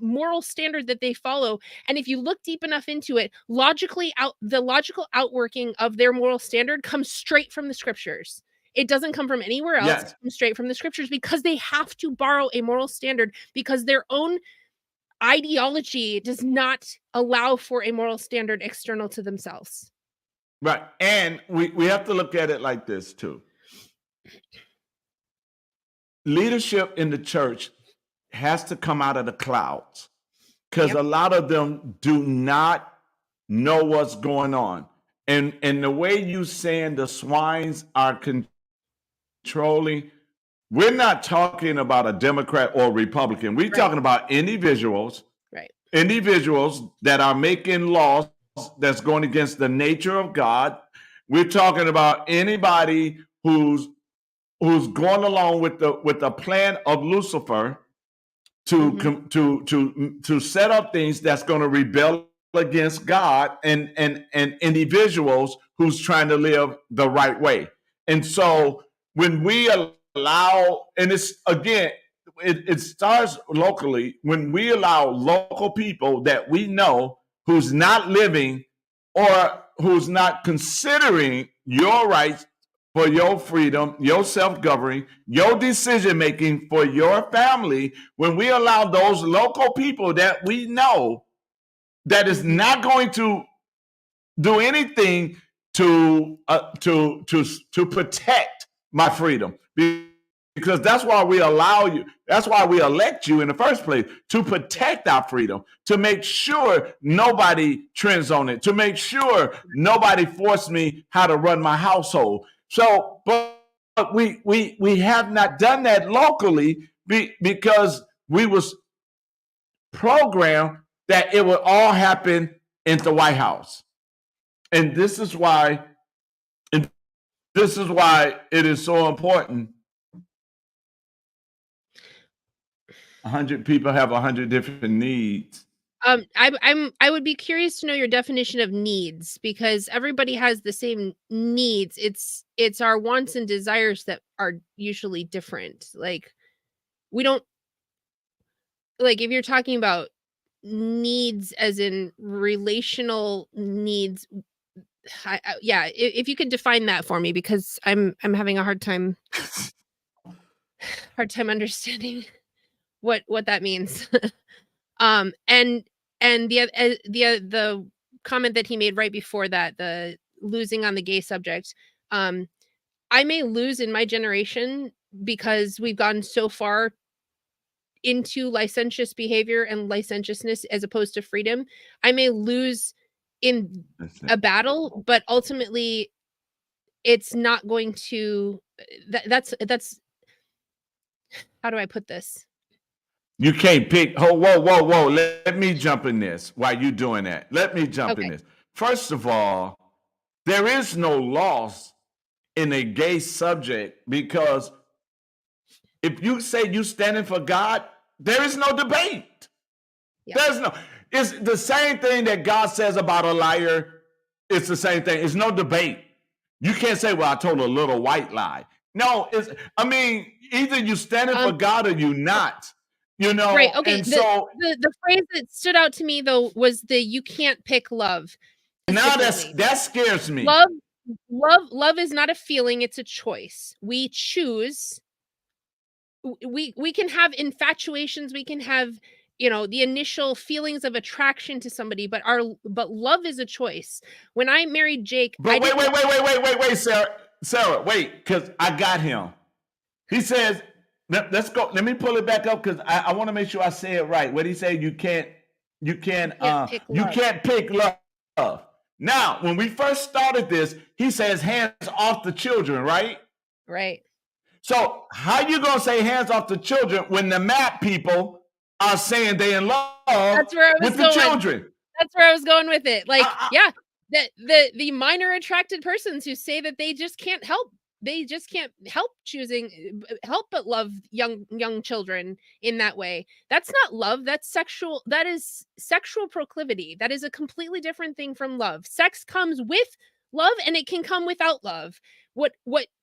standard that they follow. And if you look deep enough into it, the logical outworking of their moral standard comes straight from the scriptures. It doesn't come from anywhere else.
Yes.
It comes straight from the scriptures, because they have to borrow a moral standard, because their own ideology does not allow for a moral standard external to themselves.
Right. And we have to look at it like this too. Leadership in the church has to come out of the clouds, because a lot of them do not know what's going on. And the way you saying the swines are controlling, we're not talking about a Democrat or Republican. We're talking about individuals, individuals that are making laws that's going against the nature of God. We're talking about anybody who's going along with the plan of Lucifer to set up things that's going to rebel against God, and individuals who's trying to live the right way. And so when we allow, and it's again, it starts locally, when we allow local people that we know who's not living or who's not considering your rights for your freedom, your self-governing, your decision-making for your family, when we allow those local people that we know that is not going to do anything to protect my freedom, because that's why we allow you, that's why we elect you in the first place, to protect our freedom, to make sure nobody trends on it, to make sure nobody forced me how to run my household. So, but we have not done that locally because we was programmed that it would all happen in the White House. And this is why it is so important. 100 people have 100 different needs.
I would be curious to know your definition of needs, because everybody has the same needs. It's our wants and desires that are usually different. Like, we don't, like, if you're talking about needs as in relational needs, if you could define that for me, because I'm having a hard time understanding what that means. And the comment that he made right before that, the losing on the gay subject, I may lose in my generation because we've gone so far into licentious behavior and licentiousness as opposed to freedom. I may lose in
That's it.
a battle, but ultimately it's not going to that's how do I put this?
You can't pick. Oh, whoa, whoa, whoa. Let me jump in this while you doing that. Let me jump in
Okay.
this. First of all, there is no loss in a gay subject because if you say you standing for God, there is no debate.
Yeah.
There's no. It's the same thing that God says about a liar. It's the same thing. It's no debate. You can't say, "Well, I told a little white lie." No, it's. I mean, either you standing for God or you not. You
Right.
know,
Okay.
and so
The phrase that stood out to me though was the "you can't pick love"
now
differently.
that scares me.
Love is not a feeling, it's a choice. We choose. We can have infatuations, we can have, the initial feelings of attraction to somebody, but love is a choice. When I married Jake, I
But
didn't.
wait, Sarah, wait, because I got him. He says, let's go. Let me pull it back up because I want to make sure I say it right. What he said,
You can't pick
you
love.
can't pick love. Now, when we first started this, he says hands off the children, right?
Right.
So how you gonna say hands off the children when the map people are saying they in love
That's where I was
with the
going.
children?
That's where I was going with it. Like,
I,
yeah, the minor attracted persons who say that they just can't help. They just can't help choosing help but love young children in that way. That's not love. That is sexual proclivity. That is a completely different thing from love. Sex comes with love and it can come without love. What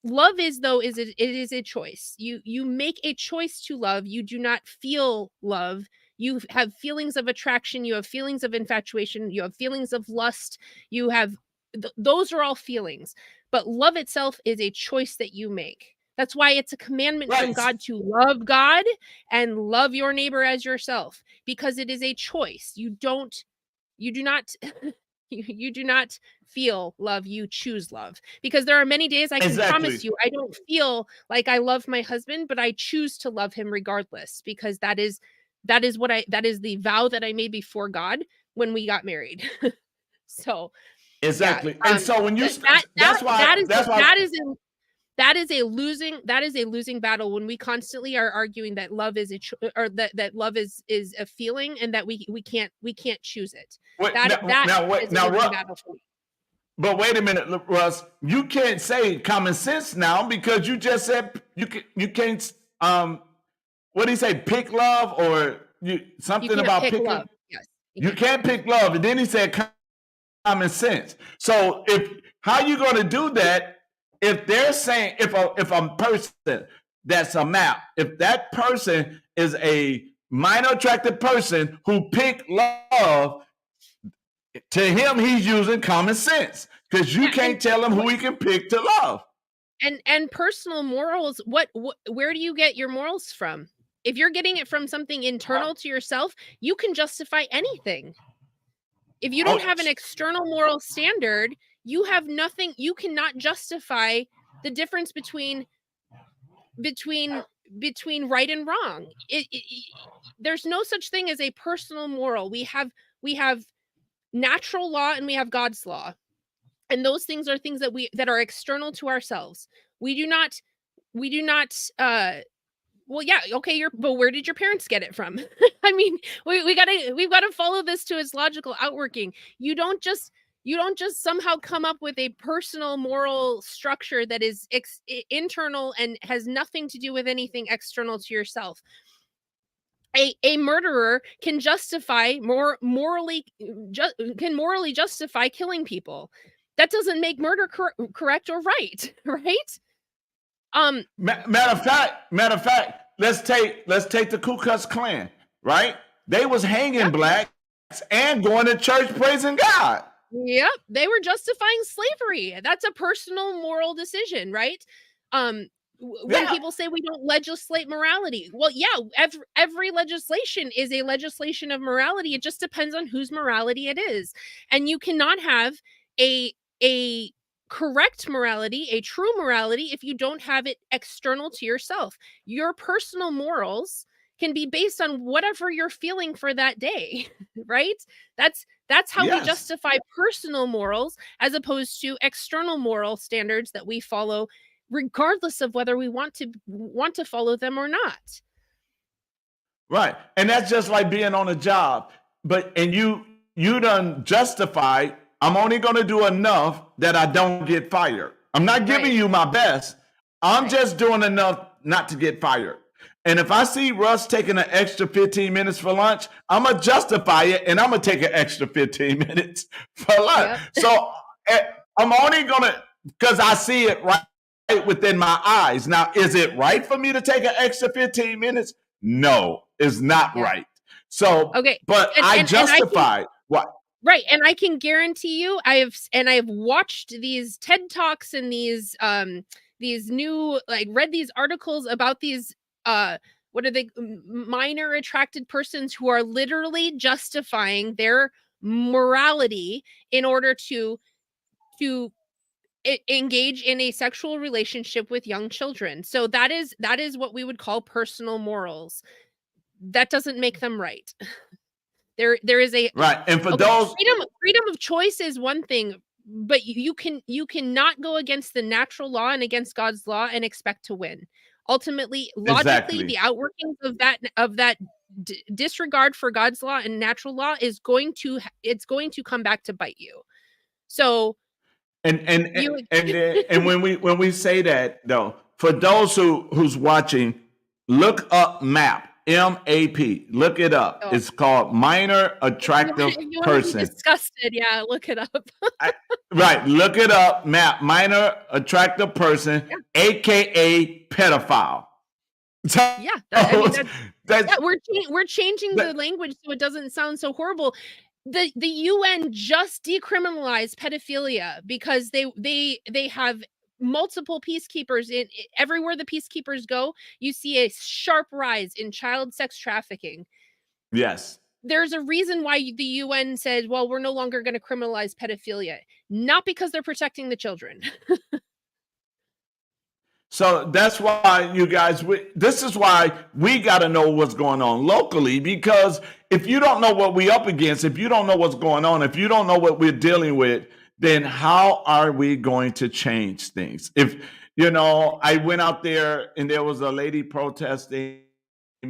love is though is it is a choice. You make a choice to love. You do not feel love. You have feelings of attraction, you have feelings of infatuation, you have feelings of lust, you have those are all feelings. But love itself is a choice that you make. That's why it's a commandment from
right.
God to love God and love your neighbor as yourself, because it is a choice. You do not you do not feel love, you choose love. Because there are many days I can promise
Exactly.
you I don't feel like I love my husband, but I choose to love him regardless, because that is the vow that I made before God when we got married. So, yeah,
Exactly. And so when you
that that that
that's why
that is
that's why
that is a losing battle when we constantly are arguing that love is or that love is a feeling and that we can't choose it.
wait,
That
wait
is a losing
what
battle for me.
but wait a minute, Russ. You can't say common sense now because you just said you can't what do you say, pick love or
You
something
can't
about
pick
picking?
love. Yes, you
You
can't pick
can't
love.
pick love. And then he said common sense. So if how you going to do that if they're saying if a person that's a map, if that person is a minor attracted person who picked love, to him he's using common sense because you
Yeah, and
can't tell him who he can pick to love.
personal morals, where do you get your morals from? If you're getting it from something internal to yourself, you can justify anything. If you don't
Oh,
have an external moral standard, you have nothing, you cannot justify the difference between between right and wrong. There's no such thing as a personal moral. We have natural law and we have God's law. And those things are things that are external to ourselves. We do not well, yeah, okay, but where did your parents get it from? I mean, we've gotta follow this to its logical outworking. You don't just somehow come up with a personal moral structure that is internal and has nothing to do with anything external to yourself. A murderer can justify more morally can morally justify killing people. That doesn't make murder correct or right, right? Um,
matter of fact, let's take the Ku Klux Klan, right? They was hanging
yep,
blacks and going to church praising God.
yep, they were justifying slavery. That's a personal moral decision, right? When
Yeah,
people say we don't legislate morality, well, yeah, every legislation is a legislation of morality. It just depends on whose morality it is, and you cannot have a correct morality, a true morality, if you don't have it external to yourself. Your personal morals can be based on whatever you're feeling for that day, right? That's how we
Yes.
justify personal morals as opposed to external moral standards that we follow regardless of whether we want to follow them or not.
Right. And that's just like being on a job. And you done justify, I'm only gonna do enough that I don't get fired. I'm not giving
Right.
you my best. I'm
Right.
just doing enough not to get fired. And if I see Russ taking an extra 15 minutes for lunch, I'm gonna justify it and I'm gonna take an extra 15 minutes for lunch.
Yep.
So I'm only gonna, because I see it right within my eyes. Now, is it right for me to take an extra 15 minutes? No, it's not
Yeah.
right. So,
Okay.
but I justify what?
Right, and I can guarantee you, I have watched these TED Talks and these new, like, read these articles about these what are they, minor attracted persons who are literally justifying their morality in order to engage in a sexual relationship with young children. So that is what we would call personal morals. That doesn't make them right. There is a
Right. And for
okay,
those,
freedom of choice is one thing, but you cannot go against the natural law and against God's law and expect to win. Ultimately, logically,
exactly.
the outworkings of that disregard for God's law and natural law is going to come back to bite you. So you
And when we say that though, for those who's watching, look up MAP, MAP. Look it up.
oh,
It's called minor attractive
if you want to be
person.
disgusted, yeah, look it up.
Right. Look it up. MAP, minor attractive person,
Yeah.
aka pedophile. So,
Yeah, I mean,
that's
we're changing the language so it doesn't sound so horrible. The UN just decriminalized pedophilia because they have multiple peacekeepers in everywhere the peacekeepers go, you see a sharp rise in child sex trafficking.
yes.
There's a reason why the UN said, well, we're no longer going to criminalize pedophilia, not because they're protecting the children.
So that's why you guys, this is why we got to know what's going on locally, because if you don't know what we up against, if you don't know what's going on, if you don't know what we're dealing with, then how are we going to change things? If, I went out there and there was a lady protesting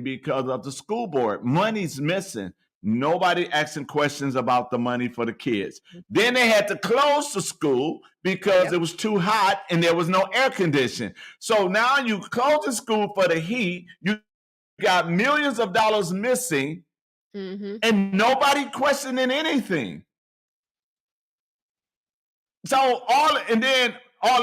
because of the school board. Money's missing. Nobody asking questions about the money for the kids. Then they had to close the school because it was too hot and there was no air conditioning. So now you close the school for the heat. You got millions of dollars missing, and nobody questioning anything. So all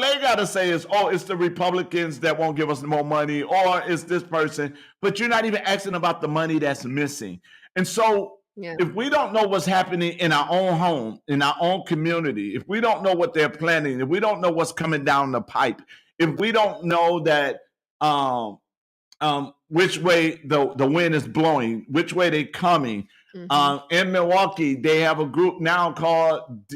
they got to say is, oh, it's the Republicans that won't give us more money, or it's this person, but you're not even asking about the money that's missing. And so if we don't know what's happening in our own home, in our own community, if we don't know what they're planning, if we don't know what's coming down the pipe, if we don't know that which way the wind is blowing, which way they're coming. In Milwaukee, they have a group now called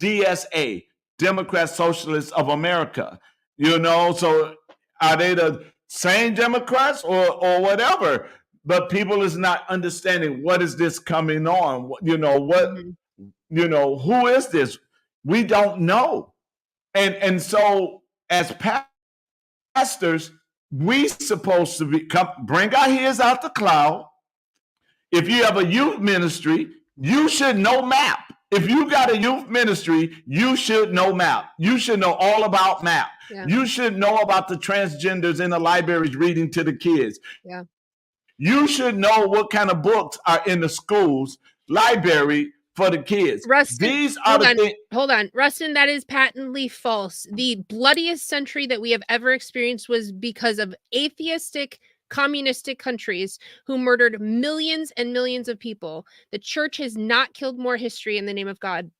DSA, Democrat Socialists of America. So are they the same Democrats or whatever? But people is not understanding what is this coming on. Who is this? We don't know. And so as pastors, we supposed to bring our heads out the cloud. If you have a youth ministry, you should know MAP. If you got a youth ministry, you should know MAP. You should know all about MAP. Yeah. You should know about the transgenders in the libraries reading to the kids.
Yeah.
You should know what kind of books are in the schools library for the kids.
Rustin,
these are the things.
Hold on. Rustin, that is patently false. The bloodiest century that we have ever experienced was because of atheistic, communistic countries who murdered millions and millions of people. The church has not killed more history in the name of God,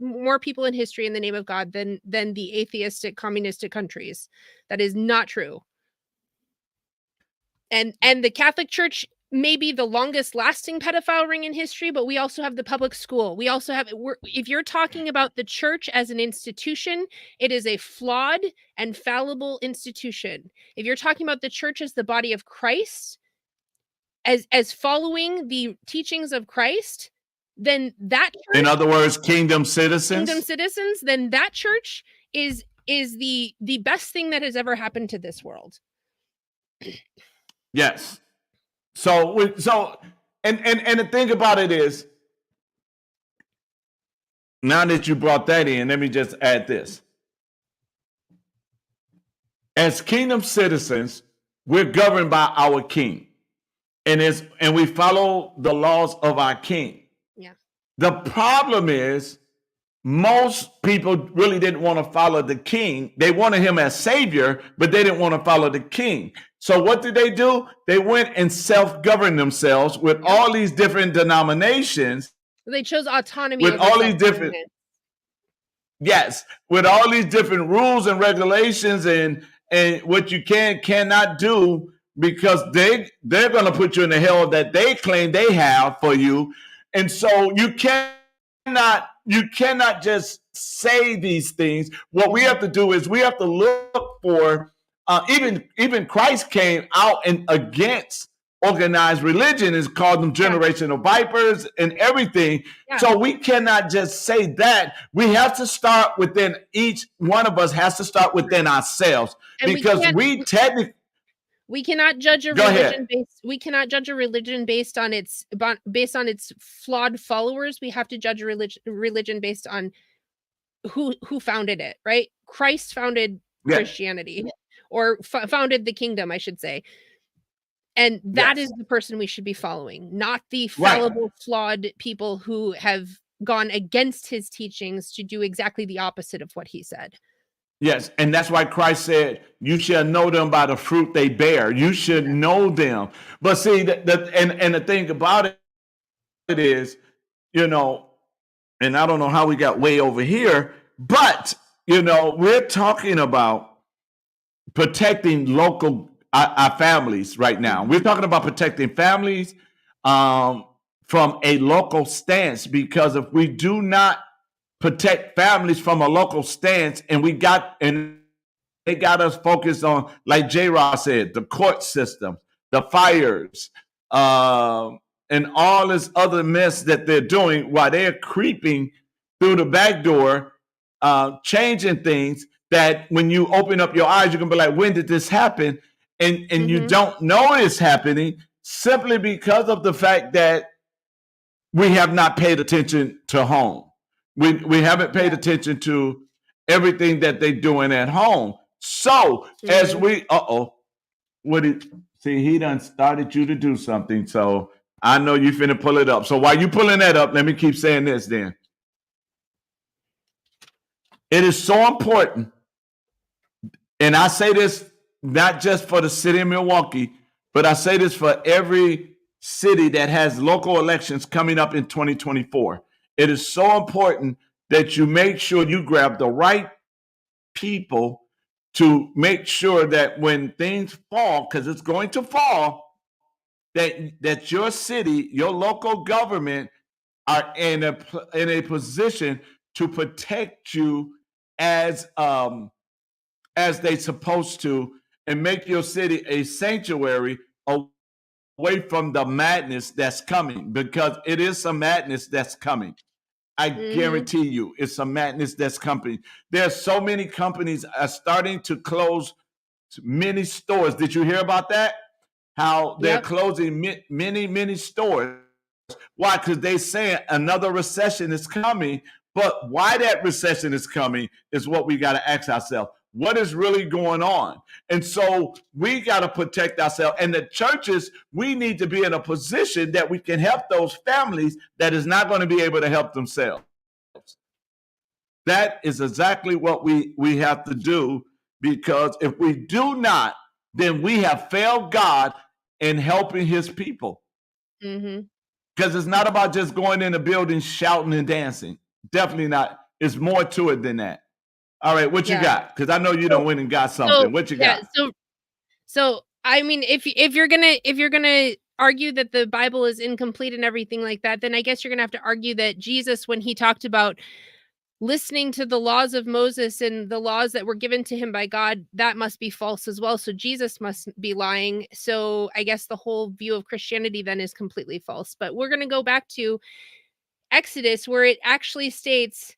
more people in history in the name of God than the atheistic, communistic countries. That is not true. And the Catholic Church maybe the longest lasting pedophile ring in history, but we also have the public school. We also have, if you're talking about the church as an institution, it is a flawed and fallible institution. If you're talking about the church as the body of Christ, as following the teachings of Christ, then that church,
in other words, kingdom citizens,
then that church is the best thing that has ever happened to this world.
Yes. So and the thing about it is, now that you brought that in, let me just add this. As kingdom citizens, we're governed by our king. And we follow the laws of our king.
Yeah.
The problem is most people really didn't want to follow the king. They wanted him as savior, but they didn't want to follow the king. So what did they do? They went and self-governed themselves with all these different denominations.
They chose autonomy
with all these different, yes, with all these different rules and regulations and what you cannot do, because they're going to put you in the hell that they claim they have for you. And so you cannot just say these things. What we have to do is we have to look for, even Christ came out and against organized religion, is called them generational vipers and everything. Yeah. So we cannot just say that. We have to start within, each one of us has to start within ourselves, and because
we cannot judge a religion based. We cannot judge a religion based on its flawed followers. We have to judge a religion based on who founded it. Right? Christ founded Christianity, or founded the kingdom, I should say, and that is the person we should be following, not the fallible, flawed people who have gone against his teachings to do exactly the opposite of what he said.
Yes, and that's why Christ said, you shall know them by the fruit they bear. You should know them. But see, and the thing about it is, and I don't know how we got way over here, but, we're talking about protecting local, our families right now. We're talking about protecting families from a local stance, because if we do not protect families from a local stance, and they got us focused on, like J-Rod said, the court system, the fires, and all this other mess that they're doing while they're creeping through the back door, changing things that when you open up your eyes, you're gonna be like, when did this happen? And you don't know it's happening simply because of the fact that we have not paid attention to home. We haven't paid attention to everything that they're doing at home. So as we, he done started you to do something. So I know you finna pull it up. So while you pulling that up, let me keep saying this then. It is so important, and I say this not just for the city of Milwaukee, but I say this for every city that has local elections coming up in 2024. It is so important that you make sure you grab the right people to make sure that when things fall, because it's going to fall, that your city, your local government are in a position to protect you as they supposed to, and make your city a sanctuary away from the madness that's coming, because it is some madness that's coming. I guarantee you it's some madness that's coming. There's so many companies are starting to close many stores. Did you hear about that? How they're closing many stores. Why? Because they're saying another recession is coming. But why that recession is coming is what we got to ask ourselves. What is really going on? And so we got to protect ourselves. And the churches, we need to be in a position that we can help those families that is not going to be able to help themselves. That is exactly what we have to do, because if we do not, then we have failed God in helping his people. Because it's not about just going in the building, shouting and dancing. Definitely not. It's more to it than that. All right, what you got? Because I know you don't win and got something. What you got?
So I mean, if you're gonna argue that the Bible is incomplete and everything like that, then I guess you're gonna have to argue that Jesus, when he talked about listening to the laws of Moses and the laws that were given to him by God, that must be false as well. So Jesus must be lying. So I guess the whole view of Christianity then is completely false. But we're going to go back to Exodus, where it actually states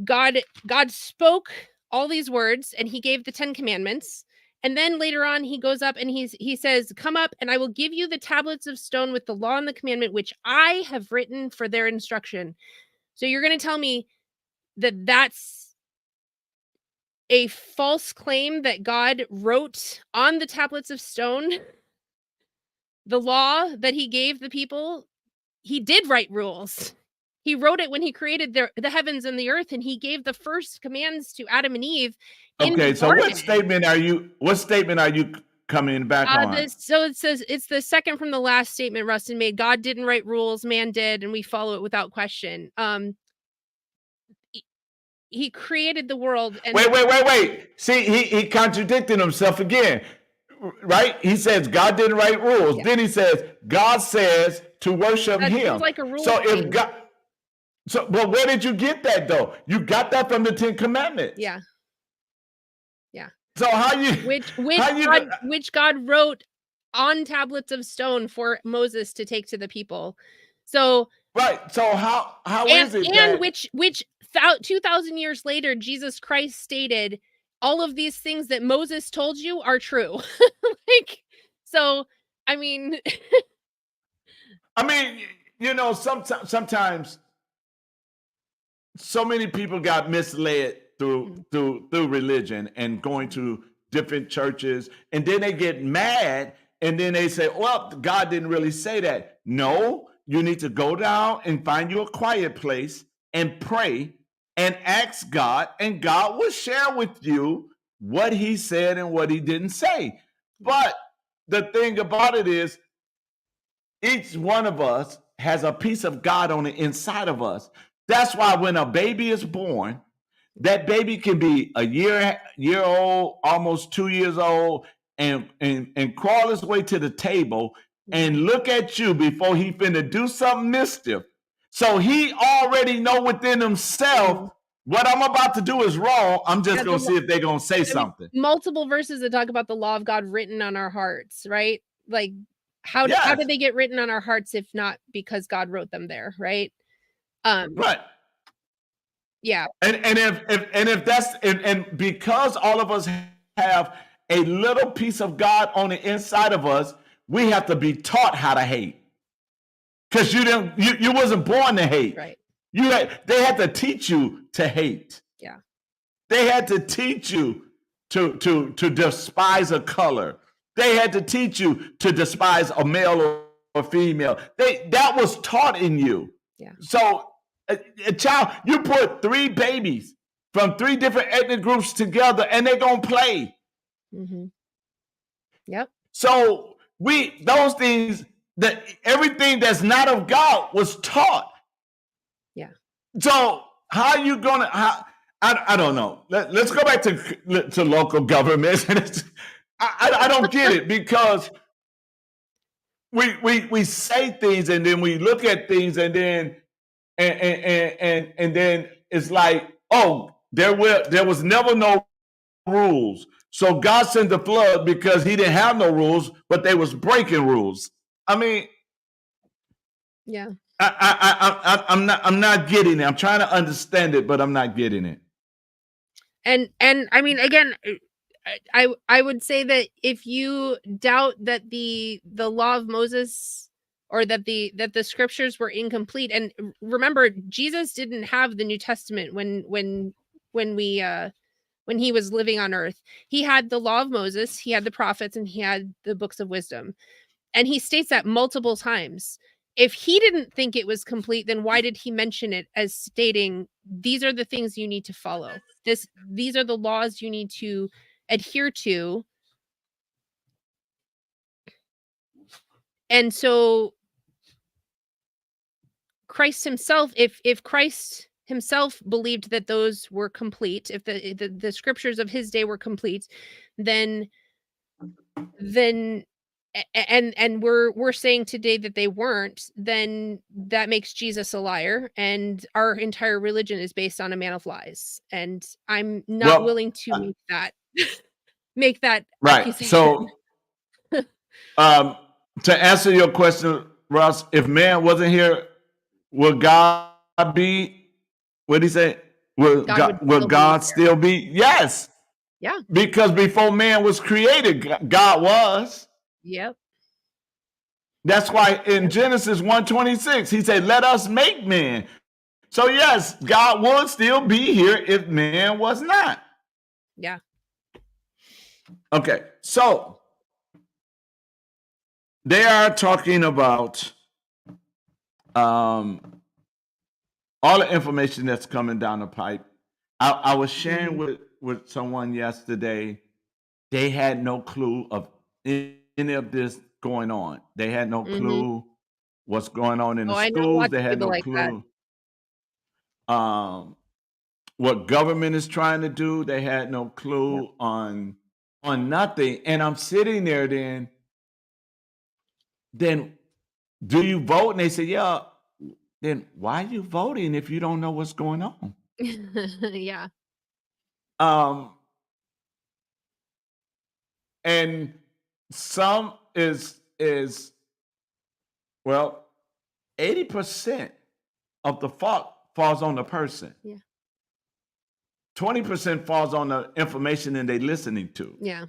God spoke all these words and he gave the 10 commandments. And then later on he goes up and he says, "Come up and I will give you the tablets of stone with the law and the commandment which I have written for their instruction." So you're going to tell me that that's a false claim, that God wrote on the tablets of stone the law that he gave the people? He did write rules. He wrote it when he created the heavens and the earth, and he gave the first commands to Adam and Eve in the
Okay, so
garden.
what statement are you coming back on?
So it says, it's the second from the last statement Rustin made. God didn't write rules, man did, and we follow it without question. He created the world and
Wait. See, he contradicted himself again. Right? He says God didn't write rules.
Yeah.
Then he says God says to worship
that
him.
seems like a rule
So
thing.
if God, but where did you get that though? You got that from the 10 Commandments.
Yeah.
So how you
which God wrote on tablets of stone for Moses to take to the people. So
right. So how is it
and
that
which 2,000 years later Jesus Christ stated all of these things that Moses told you are true. Like, so I mean
sometimes so many people got misled through religion and going to different churches, and then they get mad and then they say, well, God didn't really say that. No, you need to go down and find you a quiet place and pray and ask God, and God will share with you what he said and what he didn't say. But the thing about it is, each one of us has a piece of God on the inside of us. That's why when a baby is born, that baby can be a year old, almost 2 years old, and crawl his way to the table and look at you before he finna do something mischief. So he already know within himself, what I'm about to do is wrong. I'm just gonna see if they're gonna say something.
Multiple verses that talk about the law of God written on our hearts, right? Like, how did they get written on our hearts if not because God wrote them there, right?
Right.
Yeah.
And if that's and because all of us have a little piece of God on the inside of us, we have to be taught how to hate. Because you wasn't born to hate.
Right.
They had to teach you to hate.
Yeah.
They had to teach you to despise a color. They had to teach you to despise a male or female. That was taught in you.
Yeah.
So a child, you put 3 babies from 3 different ethnic groups together and they're gonna play.
Mm-hmm. Yep.
So those things, that everything that's not of God was taught.
Yeah.
So how are you gonna? I don't know. Let's go back to local government. I don't get it, because we say things and then we look at things and then and then it's like, oh, there was never no rules. So God sent the flood because he didn't have no rules, but they was breaking rules. I mean,
yeah.
I'm not getting it. I'm trying to understand it, but I'm not getting it.
And I mean, again, I would say that if you doubt that the law of Moses, or that the scriptures were incomplete, and remember, Jesus didn't have the New Testament when he was living on earth. He had the law of Moses, he had the prophets, and he had the books of wisdom. And he states that multiple times. If he didn't think it was complete, then why did he mention it as stating, these are the things you need to follow? These are the laws you need to adhere to. And so Christ himself, if Christ himself believed that those were complete, if the scriptures of his day were complete, then And we're saying today that they weren't, then that makes Jesus a liar, and our entire religion is based on a man of lies, and I'm not
Well,
willing to make that
right.
accusation.
Um, to answer your question, Russ, if man wasn't here, would God be? What did he say?
God would
Will
still be
God still be? Yes,
there. Yeah.
because before man was created, God was.
Yep.
That's why in
Yep.
Genesis 1:26, he said, "Let us make man." So yes, God would still be here if man was not.
Yeah.
Okay, so they are talking about all the information that's coming down the pipe. I was sharing
Mhm.
with someone yesterday. They had no clue of any of this going on. They had no
Mhm.
clue what's going on in
Oh,
the
I know
schools.
lots
They
of
had
people
no
like that.
clue um, what government is trying to do. They had no
Yep.
clue on nothing. And I'm sitting there. Then do you vote? And they say, yeah. Then why are you voting if you don't know what's going on?
Yeah.
Um, and some is well, 80% of the fault falls on the person.
Yeah.
20% falls on the information that they're listening to.
Yeah.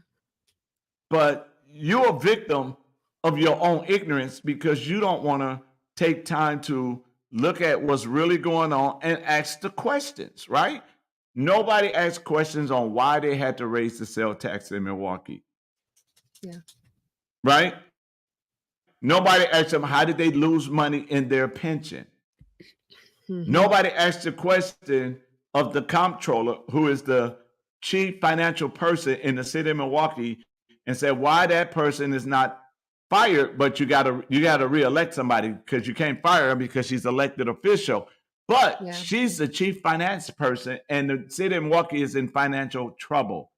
But you're a victim of your own ignorance because you don't want to take time to look at what's really going on and ask the questions, right? Nobody asked questions on why they had to raise the sales tax in Milwaukee,
Yeah.
right? Nobody asked them how did they lose money in their pension.
Mhm.
Nobody asked the question of the comptroller, who is the chief financial person in the city of Milwaukee, and said why that person is not fired, but you gotta reelect somebody because you can't fire her because she's elected official. But
Yeah.
she's the chief finance person, and the city of Milwaukee is in financial trouble.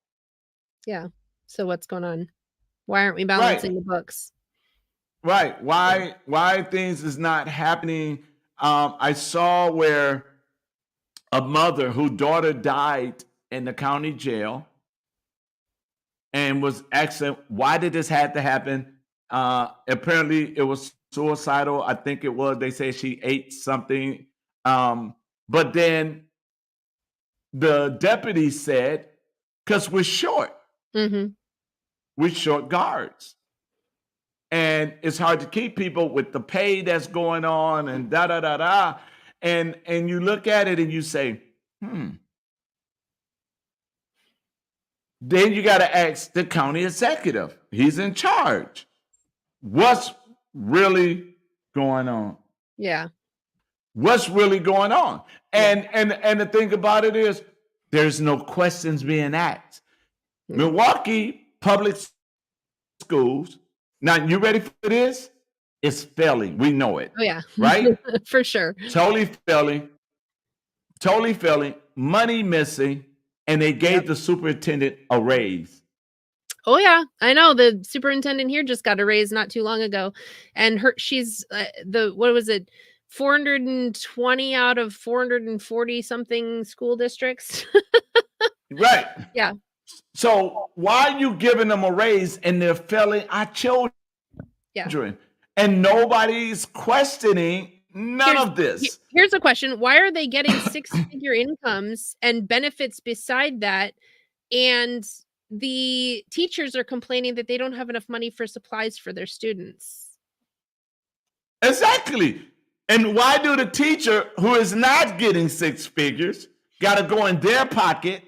Yeah. So what's going on? Why aren't we
Right,
balancing the books?
right.
Yeah.
Why things is not happening? I saw where a mother whose daughter died in the county jail and was asking why did this have to happen. Apparently it was suicidal. I think it was. They say she ate something. But then the deputy said, because
Mhm.
we're short guards, and it's hard to keep people with the pay that's going on and da da da da. And you look at it and you say, hmm. Then you got to ask the county executive. He's in charge. What's really going on?
Yeah.
What's really going on?
Yeah.
And the thing about it is there's no questions being asked.
Mm.
Milwaukee public schools, now you ready for this? It's failing. We know it,
Oh, yeah.
right?
For sure.
Totally failing, totally failing, money missing, and they
Yep.
gave the superintendent a raise.
Oh, yeah. I know the superintendent here just got a raise not too long ago, and she's, what was it? 420 out of 440 something school districts.
Right.
Yeah.
So why are you giving them a raise and they're failing our children?
Yeah.
And nobody's questioning none of this.
Here's a question. Why are they getting six-figure incomes and benefits beside that, and the teachers are complaining that they don't have enough money for supplies for their students?
Exactly. And why do the teacher who is not getting six figures got to go in their pocket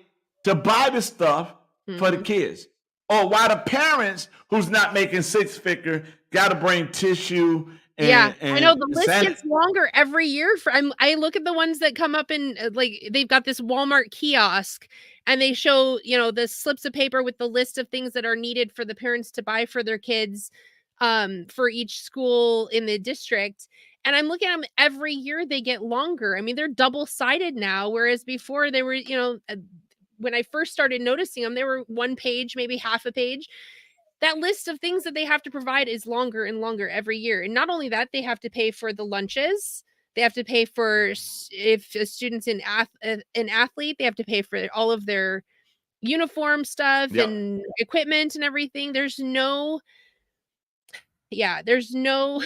to buy the stuff for the
Mhm.
kids? Or why the parents who's not making six figure got to bring tissue
Yeah, I know
and
the list
sanit?
gets longer every year I look at the ones that come up in, like, they've got this Walmart kiosk, and they show, the slips of paper with the list of things that are needed for the parents to buy for their kids, for each school in the district, and I'm looking at them every year. They get longer. I mean, they're double-sided now, whereas before they were, when I first started noticing them, they were one page, maybe half a page. that list of things that they have to provide is longer and longer every year. And not only that, they have to pay for the lunches. They have to pay for, if a student's an athlete, they have to pay for all of their uniform stuff
Yep.
and equipment and everything. There's no there's no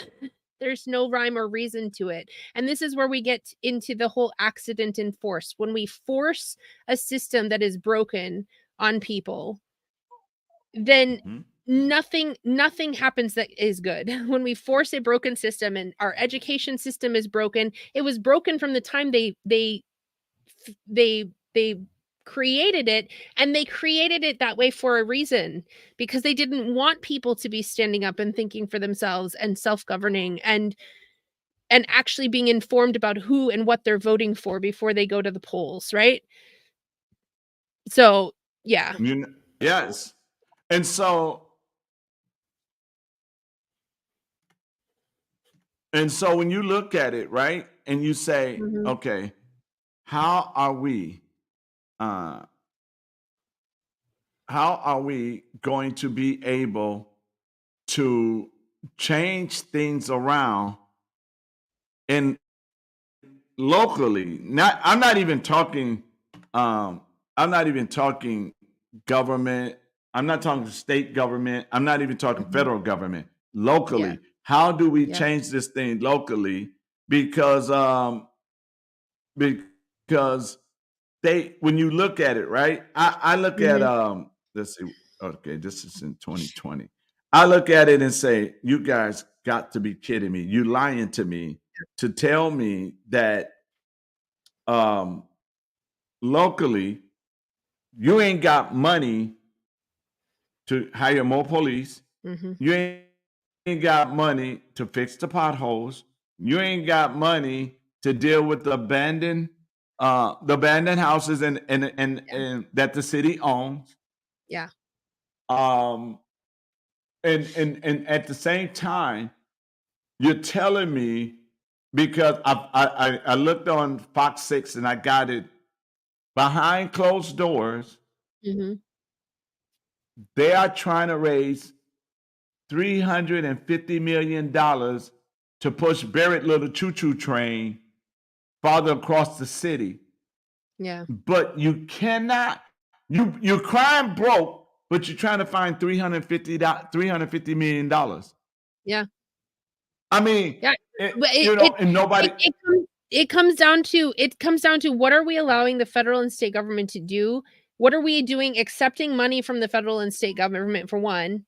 there's no rhyme or reason to it. And this is where we get into the whole accident and force. When we force a system that is broken on people, then
Mhm.
nothing happens that is good. When we force a broken system, and our education system is broken, it was broken from the time they created it, and they created it that way for a reason, because they didn't want people to be standing up and thinking for themselves and self-governing and actually being informed about who and what they're voting for before they go to the polls, right? So, yeah.
Yes. And so when you look at it, right, and you say,
Mhm.
okay, how are we uh going to be able to change things around and locally? Not I'm not even talking um I'm not even talking government. I'm not talking state government. I'm not even talking
Mhm.
federal government.
Yeah.
Locally, how do we
Yeah.
change this thing locally? Because because they when you look at it, right? I look at
Mhm.
let's see, okay, this is in 2020. I look at it and say, you guys got to be kidding me. You lying to me to tell me that um locally you ain't got money to hire more police.
Mhm.
You ain't got money to fix the potholes. You ain't got money to deal with the abandoned houses
Yeah.
and that the city owns.
Yeah.
Um, and at the same time, you're telling me because I looked on Fox 6 and I got it behind closed doors.
Mhm.
They are trying to raise $350 million to push Barrett Little Choo Choo Train farther across the city.
Yeah.
But you cannot, you're crying broke, but you're trying to find $350 million.
Yeah.
I mean,
Yeah. But
and nobody.
it comes down to what are we allowing the federal and state government to do? What are we doing accepting money from the federal and state government, for one?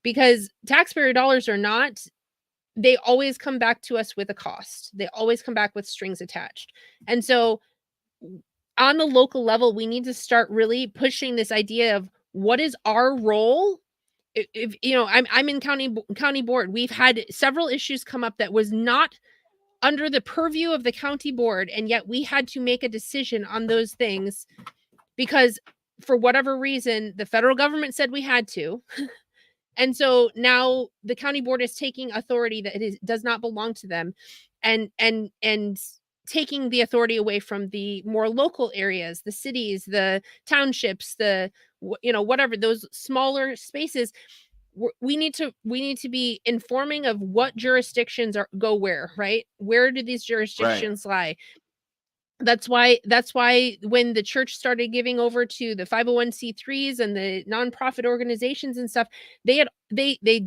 Because taxpayer dollars or not, they always come back to us with a cost. They always come back with strings attached. And so on the local level, we need to start really pushing this idea of what is our role. If I'm in county board. We've had several issues come up that was not under the purview of the county board, and yet we had to make a decision on those things because for whatever reason the federal government said we had to. And so now the county board is taking authority that does not belong to them, and taking the authority away from the more local areas, the cities, the townships, the whatever, those smaller spaces. We need to be informing of what jurisdictions go where, right? Where do these
Right,
jurisdictions lie? That's why when the church started giving over to the 501(c)(3)s and the nonprofit organizations and stuff, they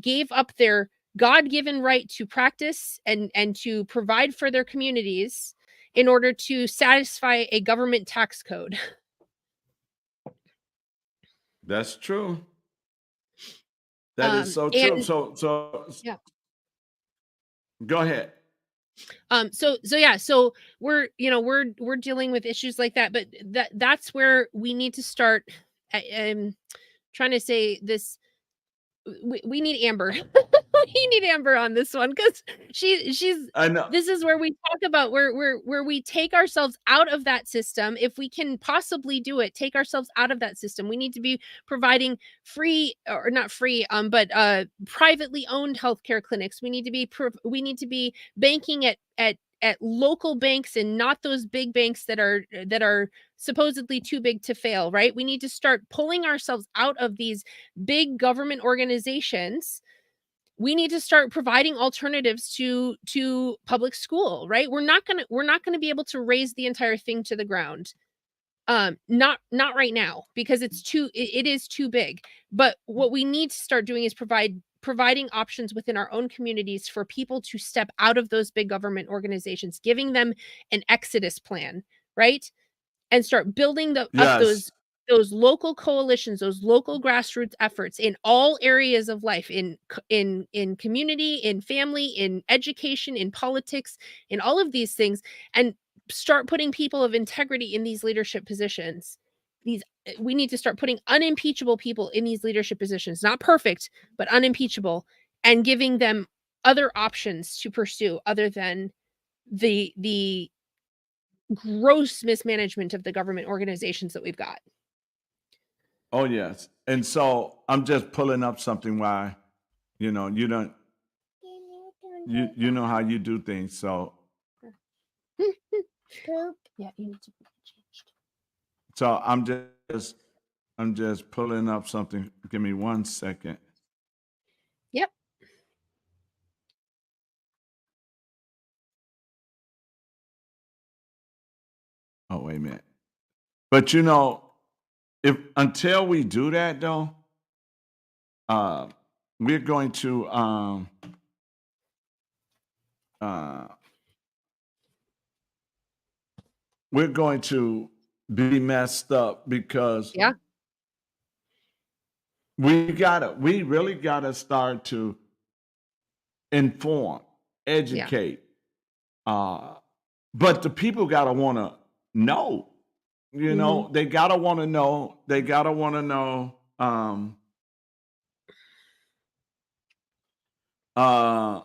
gave up their God-given right to practice and to provide for their communities in order to satisfy a government tax code.
that's true. That is so true.
And
So
yeah.
go ahead.
So yeah, so we're dealing with issues like that, but that's where we need to start. I'm trying to say this. We need Amber. We need Amber on this one because she's
I know.
this is where we talk about where we take ourselves out of that system. If we can possibly do it, take ourselves out of that system. We need to be providing free, or not free, but privately owned healthcare clinics. We need to be banking at at local banks and not those big banks that are supposedly too big to fail, right? We need to start pulling ourselves out of these big government organizations. We need to start providing alternatives to public school, right? We're not going to be able to raise the entire thing to the ground. Not right now, because it is too big. But what we need to start doing is providing options within our own communities for people to step out of those big government organizations, giving them an exodus plan, right? And start building up
Yes.
those local coalitions, those local grassroots efforts in all areas of life, in community, in family, in education, in politics, in all of these things, and start putting people of integrity in these leadership positions. We need to start putting unimpeachable people in these leadership positions, not perfect, but unimpeachable, and giving them other options to pursue other than the gross mismanagement of the government organizations that we've got.
Oh, yes. And so I'm just pulling up something why, you don't, you know how you do things. So,
Yeah, you need to be changed.
so I'm just pulling up something. Give me 1 second.
Yep.
Oh, wait a minute. But if until we do that though, uh, we're going to uh, we're going to be messed up because
Yeah.
we really gotta start to inform,
Yeah.
educate, but the people gotta wanna know.
Mhm.
They gotta wanna know. They gotta wanna know. Uh,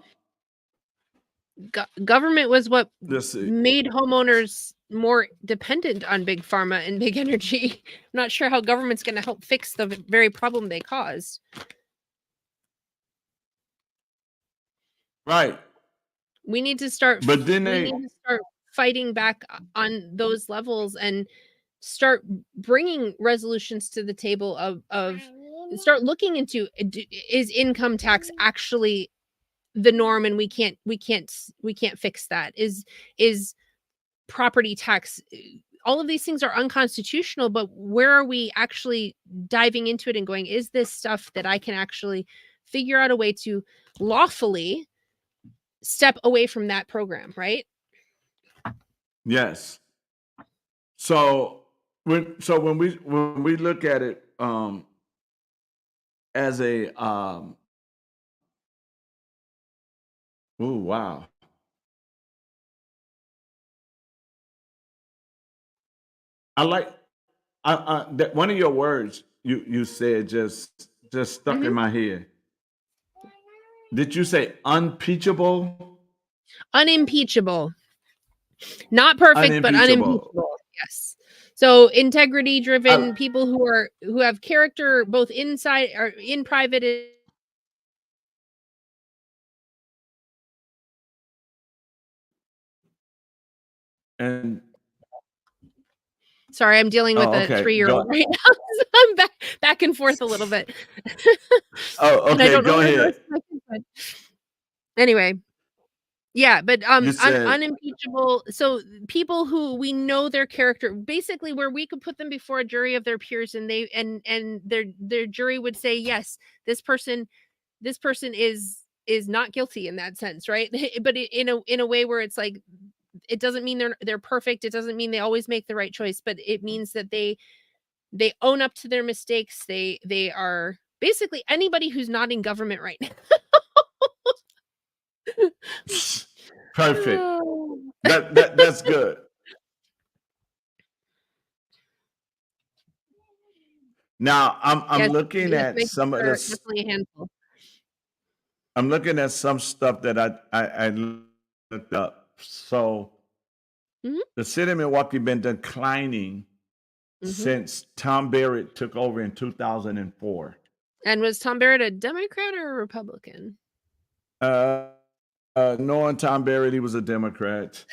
Government was what
let's see.
made homeowners more dependent on big pharma and big energy. I'm not sure how government's going to help fix the very problem they caused.
Right.
We need to start
But then
we
they
need to start fighting back on those levels and start bringing resolutions to the table of start looking into, is income tax actually the norm, and we can't fix that? Is property tax, all of these things are unconstitutional, but where are we actually diving into it and going, is this stuff that I can actually figure out a way to lawfully step away from that program, right?
Yes. So when we look at it as a oh wow. I like that one of your words you said just stuck
Mhm.
in my head. Did you say unimpeachable?
Unimpeachable. Not perfect, but
Unimpeachable.
unimpeachable. Yes. So integrity
I,
driven people who have character both inside or in private.
and
Sorry, I'm dealing with
oh,
a
okay.
3-year-old
Go.
right now. So I'm back and forth a little bit.
Oh,
And I
okay.
don't know
Go
where the
ahead.
rest of my kids went. Anyway, yeah, but,
You said
unimpeachable, so people who we know their character, basically where we could put them before a jury of their peers, and their jury would say, "Yes, this person is not guilty in that sense," right? But in a way where it's like, it doesn't mean they're perfect, it doesn't mean they always make the right choice, but it means that they own up to their mistakes, they are basically anybody who's not in government right
perfect.
now.
That's good. Now I'm
Yes,
looking
yes,
at
makes
some of
are
this.
definitely a handful.
I'm looking at some stuff that I looked up. So
Mhm,
the city of Milwaukee been declining
mhm.
since Tom Barrett took over in 2004.
And was Tom Barrett a Democrat or a Republican?
Uh, knowing Tom Barrett, he was a Democrat.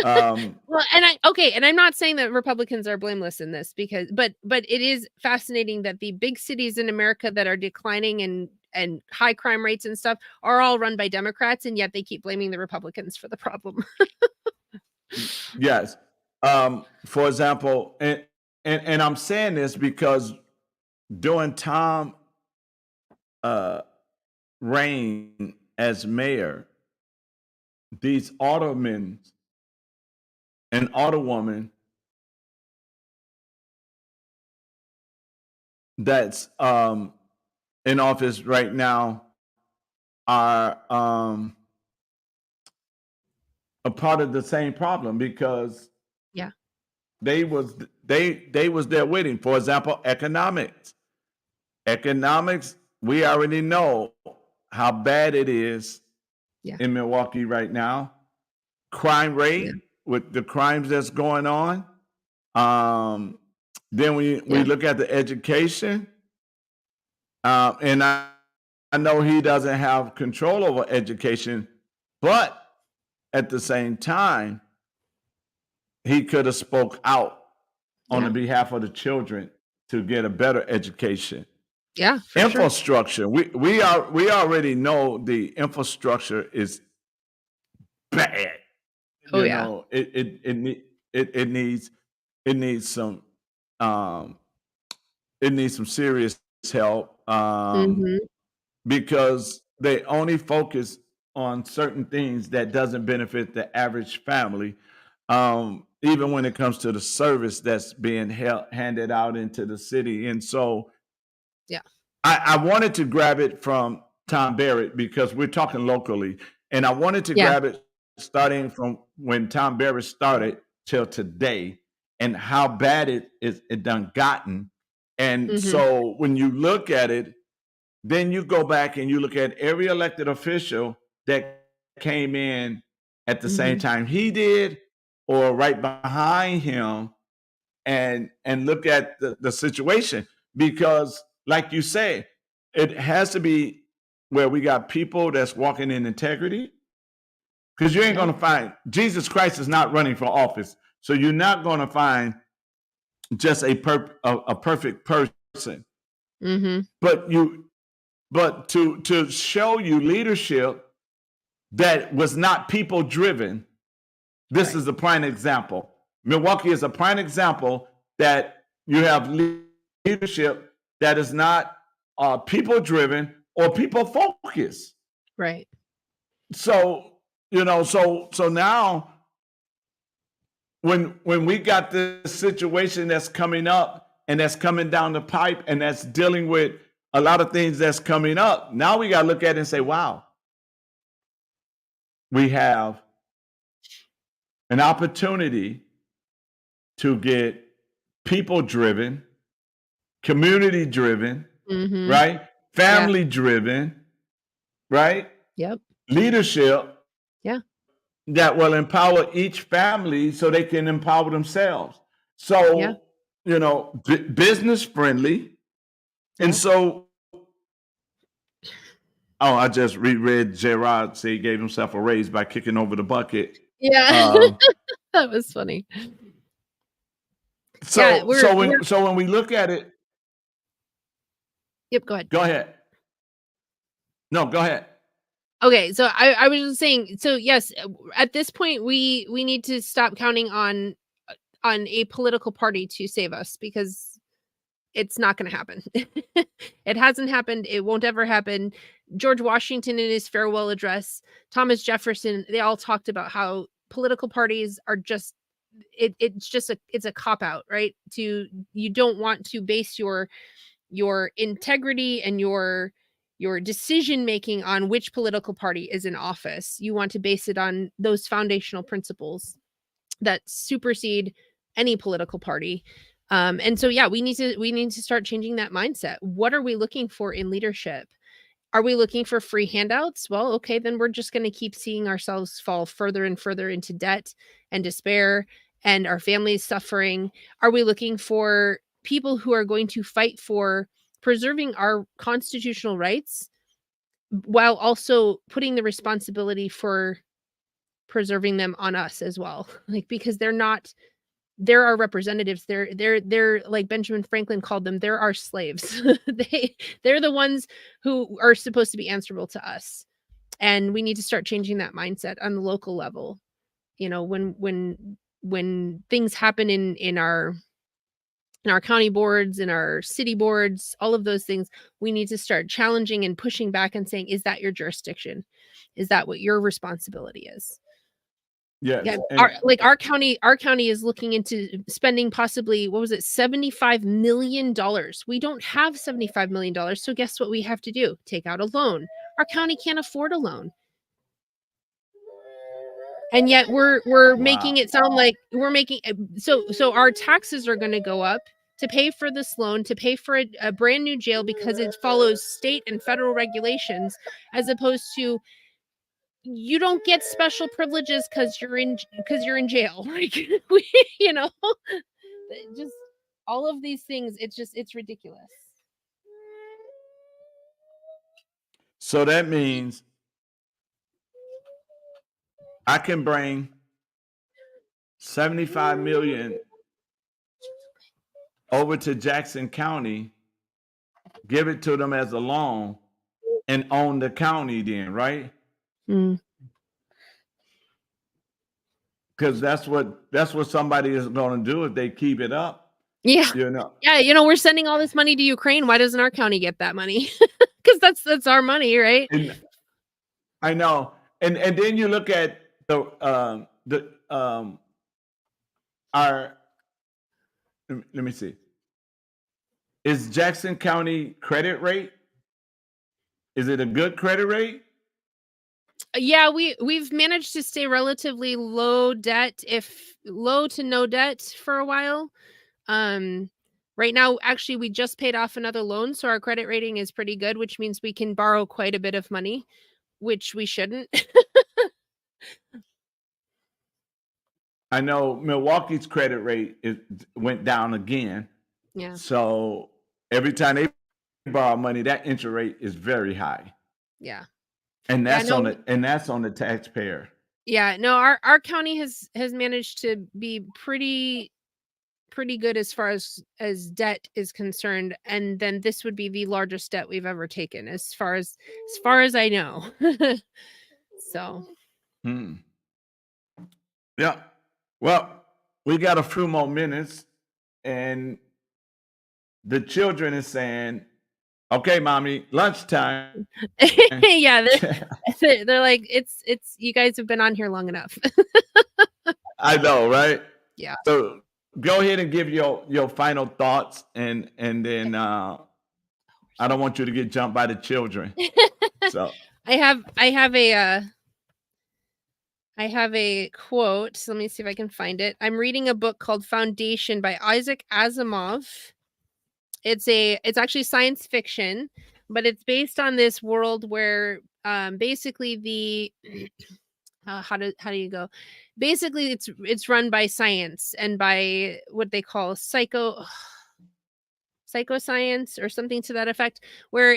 Um,
Well, and I'm not saying that Republicans are blameless in this because but it is fascinating that the big cities in America that are declining and high crime rates and stuff are all run by Democrats, and yet they keep blaming the Republicans for the problem.
yes. For example, and I'm saying this because during Tom reign as mayor, these aldermen and alderwomen that's in office right now are a part of the same problem because
Yeah.
they was there with him. For example, economics. Economics, we already know how bad it is
Yeah.
in Milwaukee right now. Crime
Yeah.
rate with the crimes that's going on. Then we
Yeah.
look at the education, and I know he doesn't have control over education, but at the same time, he could have spoke out on the
Yeah.
behalf of the children to get a better education.
Yeah, for sure.
Infrastructure. We already know the infrastructure is bad.
Oh,
You
yeah.
know, it needs some um it needs some serious help
Mhm.
because they only focus on certain things that doesn't benefit the average family. Even when it comes to the service that's being handed out into the city. And so
Yeah.
I wanted to grab it from Tom Barrett because we're talking locally, and I wanted to
Yeah.
grab it starting from when Tom Barrett started till today, and how bad it done gotten. And
Mhm.
so when you look at it, then you go back and you look at every elected official that came in at the same
Mhm.
time he did, or right behind him, and look at the situation because like you say, it has to be where we got people that's walking in integrity because you ain't
Yeah.
going to find Jesus Christ is not running for office, so you're not going to find just a perfect person,
Mhm.
but to show you leadership that was not people driven. This
Right.
is a prime example. Milwaukee is a prime example that you have leadership that is not people driven or people focused.
Right.
So so now when we got this situation that's coming up and that's coming down the pipe and that's dealing with a lot of things that's coming up, now we got to look at it and say, wow, we have an opportunity to get people driven, community driven,
Mhm.
right?
Yeah.
Family driven, right?
Yep.
Leadership
Yeah.
that will empower each family so they can empower themselves.
Yeah.
So, business friendly. And
Yep.
so, oh, I just reread Gerard say he gave himself a raise by kicking over the bucket.
Yeah.
Um,
That was funny. Yeah,
so,
we're
so
we're
when we look at it,
Yep, go ahead.
go ahead. No, go ahead.
Okay, so I was just saying, so yes, at this point we need to stop counting on a political party to save us because it's not going to happen. It hasn't happened, it won't ever happen. George Washington in his farewell address, Thomas Jefferson, they all talked about how political parties are just it's a cop out, right? To You don't want to base your integrity and your decision making on which political party is in office. You want to base it on those foundational principles that supersede any political party. And so yeah, we need to start changing that mindset. What are we looking for in leadership? Are we looking for free handouts? Well, okay, then we're just going to keep seeing ourselves fall further and further into debt and despair and our families suffering. Are we looking for people who are going to fight for preserving our constitutional rights, while also putting the responsibility for preserving them on us as well. Like, because they're our representatives. They're like Benjamin Franklin called them, they're our slaves. They're the ones who are supposed to be answerable to us. And we need to start changing that mindset on the local level. You know, when things happen in our county boards, in our city boards, all of those things, we need to start challenging and pushing back and saying, is that your jurisdiction? Is that what your responsibility is?
Yes.
Yeah,
And
our county is looking into spending possibly, what was it, $75 million. We don't have $75 million. So guess what we have to do? Take out a loan. Our county can't afford a loan. And yet we're making
wow.
it sound like we're making so our taxes are going to go up to pay for this loan, to pay for a brand new jail because it follows state and federal regulations, as opposed to, you don't get special privileges because you're in jail. Like, you know, just all of these things. It's ridiculous.
So that means I can bring 75 million over to Jackson County, give it to them as a loan, and own the county then, right?
Mm.
Because that's what somebody is going to do if they keep it up.
Yeah.
You know.
Yeah, you know, we're sending all this money to Ukraine. Why doesn't our county get that money? Because that's our money, right?
And I know. And then you look at our, let me see. Is Jackson County credit rate? Is it a good credit rate?
Yeah, we've managed to stay relatively low debt, if low to no debt, for a while. Right now, actually, we just paid off another loan, so our credit rating is pretty good, which means we can borrow quite a bit of money, which we shouldn't.
I know Milwaukee's credit rate went down again.
Yeah.
So every time they borrow money, that interest rate is very high.
Yeah.
And
Yeah,
that's
no,
on the taxpayer.
yeah, no, our county has managed to be pretty good as far as debt is concerned, and then this would be the largest debt we've ever taken, as far as I know. So
Yeah. Well, we got a few more minutes, and the children is saying, "Okay, mommy, lunchtime."
yeah, they're like, it's you guys have been on here long enough.
I know, right?
Yeah.
So go ahead and give your final thoughts, and then I don't want you to get jumped by the children. So
I have a quote. So let me see if I can find it. I'm reading a book called Foundation by Isaac Asimov. It's actually science fiction, but it's based on this world where basically the how do you go? Basically, it's run by science and by what they call psychoscience or something to that effect, where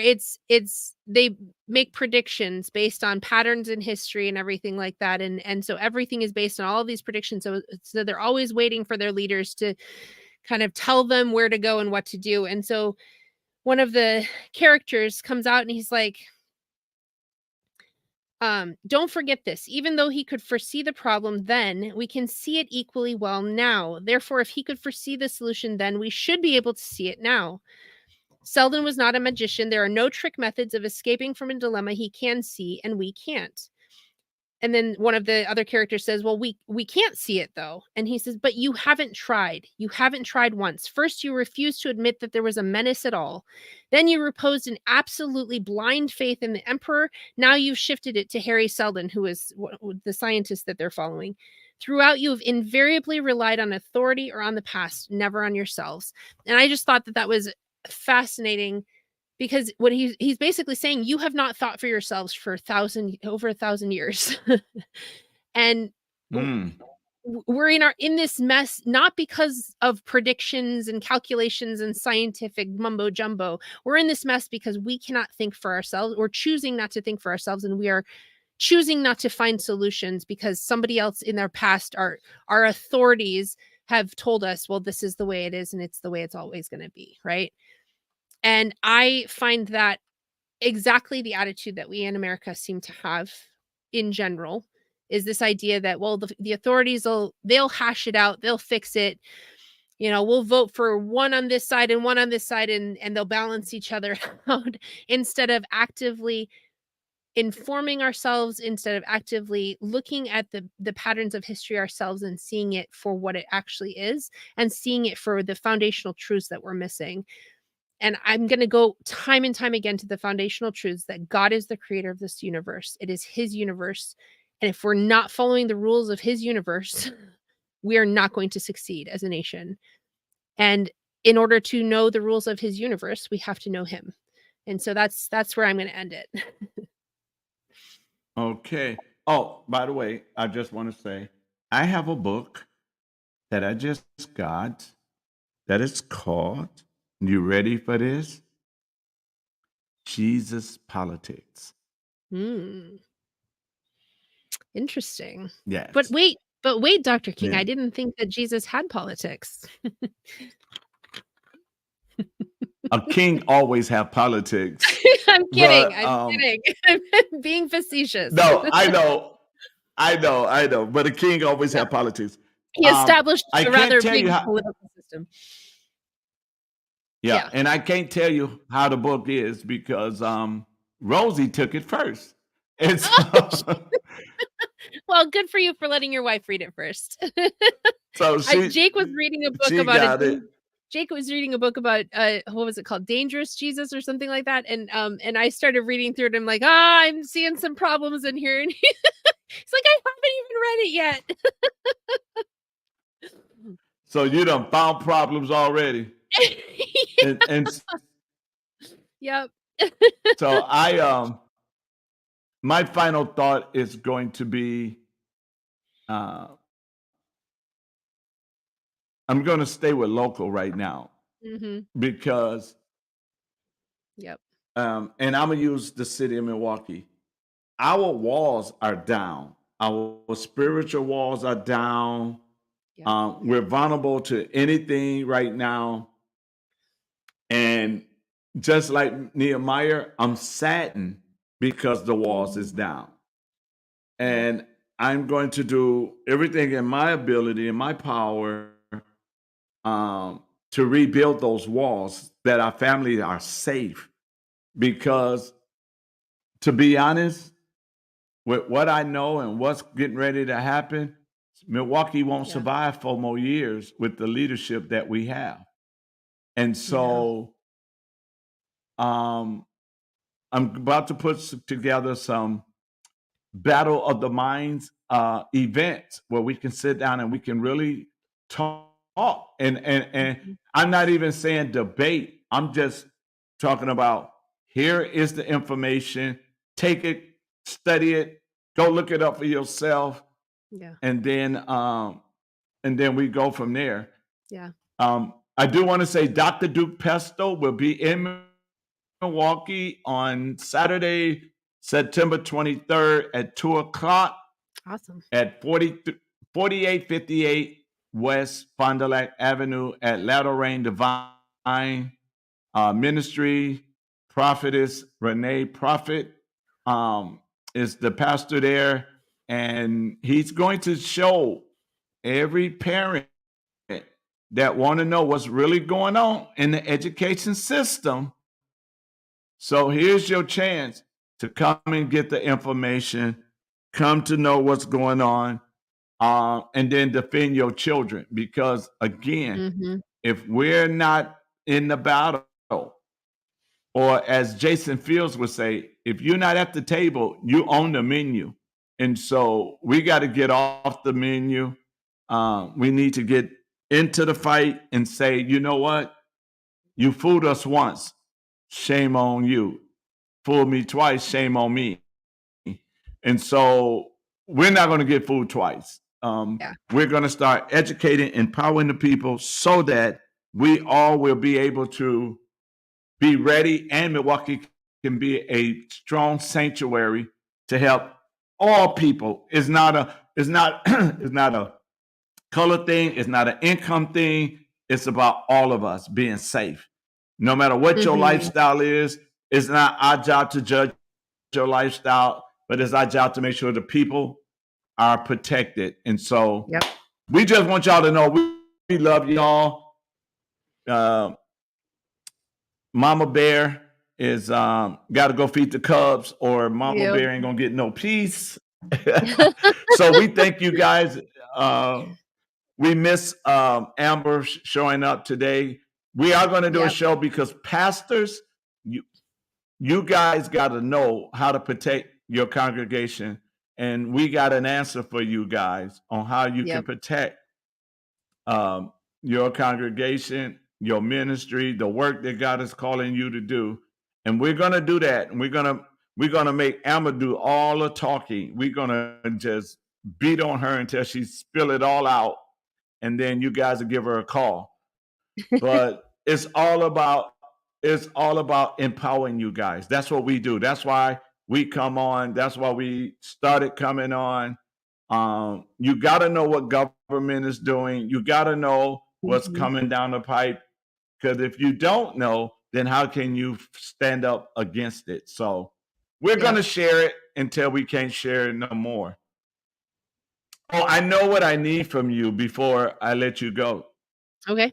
they make predictions based on patterns in history and everything like that, and so everything is based on all of these predictions. So they're always waiting for their leaders to kind of tell them where to go and what to do. And so one of the characters comes out and he's like, don't forget this. Even though he could foresee the problem then, we can see it equally well now. Therefore, if he could foresee the solution then, we should be able to see it now. Selden was not a magician. There are no trick methods of escaping from a dilemma he can see and we can't. And then one of the other characters says, well, we can't see it though. And he says, but you haven't tried. You haven't tried once. First, you refused to admit that there was a menace at all. Then you reposed an absolutely blind faith in the emperor. Now you've shifted it to Harry Selden, who is the scientist that they're following. Throughout, you have invariably relied on authority or on the past, never on yourselves. And I just thought that was fascinating, because what he's basically saying, you have not thought for yourselves for over 1,000 years. And we're in this mess not because of predictions and calculations and scientific mumbo jumbo. We're in this mess because we cannot think for ourselves. We're choosing not to think for ourselves, and we are choosing not to find solutions because somebody else in their past, our authorities, have told us, well, this is the way it is and it's the way it's always going to be, right? And I find that exactly the attitude that we in America seem to have in general is this idea that, well, the authorities they'll hash it out, they'll fix it. We'll vote for one on this side and one on this side, and they'll balance each other out, instead of actively informing ourselves, instead of actively looking at the patterns of history ourselves and seeing it for what it actually is, and seeing it for the foundational truths that we're missing. And I'm going to go time and time again to the foundational truths that God is the creator of this universe. It is his universe. And if we're not following the rules of his universe, we are not going to succeed as a nation. And in order to know the rules of his universe, we have to know him. And so that's where I'm going to end it.
Okay. Oh, by the way, I just want to say I have a book that I just got that is called, you ready for this? Jesus Politics.
Interesting.
Yes.
But wait, Dr. King,
Yeah.
I didn't think that Jesus had politics.
A king always have politics.
I'm kidding.
But
I'm kidding. I'm being facetious.
no, I know. But a king always
Yeah.
have politics.
He established
I
a
can't
rather
tell
big
you how.
political system.
Yeah,
Yeah.
and I can't tell you how the book is because Rosie took it first. And so,
Well, good for you for letting your wife read it first.
so
Jake was reading a book
she
about
got it.
Jake was reading a book about what was it called? Dangerous Jesus or something like that. And I started reading through it. And I'm like, I'm seeing some problems in here. And he's like, I haven't even read it yet.
So you done found problems already. And
Yep.
so my final thought is going to be I'm going to stay with local right now because
Yep.
and I'm going to use the city of Milwaukee. Our walls are down. Our spiritual walls are down.
Yep.
We're vulnerable to anything right now. And just like Nehemiah, I'm saddened because the walls is down. And I'm going to do everything in my ability and my power to rebuild those walls that our family are safe. Because to be honest, with what I know and what's getting ready to happen, Milwaukee won't survive 4 more years with the leadership that we have. And so I'm about to put together some Battle of the Minds events where we can sit down and we can really talk. And I'm not even saying debate. I'm just talking about here is the information. Take it, study it, go look it up for yourself.
Yeah.
And then we go from there.
Yeah.
I do want to say Dr. Duke Pesto will be in Milwaukee on Saturday, September 23rd at 2:00.
Awesome.
At 4858 West Fond du Lac Avenue at Latter Rain Divine Ministry. Prophetess Renee Prophet is the pastor there, and he's going to show every parent that want to know what's really going on in the education system. So here's your chance to come and get the information, come to know what's going on, and then defend your children. Because again, if we're not in the battle, or as Jason Fields would say, if you're not at the table, you own the menu. And so we got to get off the menu. We need to get into the fight and say, you know what? You fooled us once. Shame on you. Fooled me twice. Shame on me. And so we're not going to get fooled twice.
Yeah.
We're going to start educating, empowering the people so that we all will be able to be ready, and Milwaukee can be a strong sanctuary to help all people. It's not a it's not a color thing, it's not an income thing. It's about all of us being safe. No matter what your
Mhm.
lifestyle is, it's not our job to judge your lifestyle, but it's our job to make sure the people are protected. And so
Yep.
we just want y'all to know we love y'all. Uh, Mama Bear is got to go feed the cubs, or Mama
Yep.
Bear ain't gonna get no peace. So we thank you guys. We miss Amber showing up today. We are going to do a
Yep.
show because pastors, you guys got to know how to protect your congregation, and we got an answer for you guys on how you can
Yep.
protect your congregation, your ministry, the work that God is calling you to do. And we're going to do that. And we're gonna make Emma do all the talking. We're gonna just beat on her until she spill it all out, and then you guys will give her a call. But it's all about empowering you guys. That's what we do. That's why we come on. That's why we started coming on. You got to know what government is doing. You got to know what's
Mhm.
coming down the pipe. Because if you don't know, then how can you stand up against it? So we're going
Yep.
to share it until we can't share it no more. Oh, I know what I need from you before I let you go.
Okay.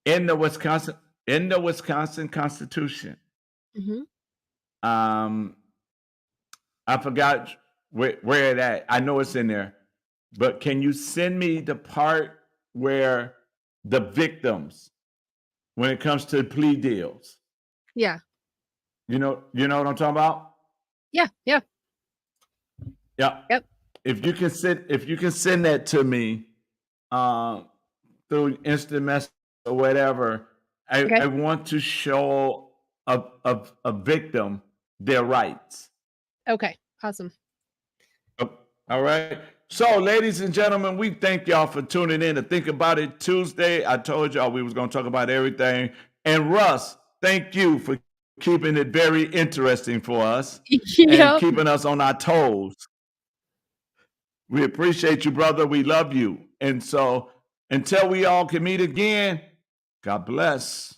In the Wisconsin Constitution,
Mhm.
um, I forgot where it at. I know it's in there, but can you send me the part where the victims, when it comes to plea deals,
Yeah.
you know what I'm talking about?
Yeah. Yeah.
Yeah.
Yep.
If you can send that to me, um, through instant message or whatever,
Okay.
I want to show a victim their rights.
Okay. Awesome.
Oh, all right. So, ladies and gentlemen, we thank y'all for tuning in to Think About It Tuesday. I told y'all we was going to talk about everything. And Russ, thank you for keeping it very interesting for us and
Yep.
keeping us on our toes. We appreciate you, brother. We love you. And so, until we all can meet again, God bless.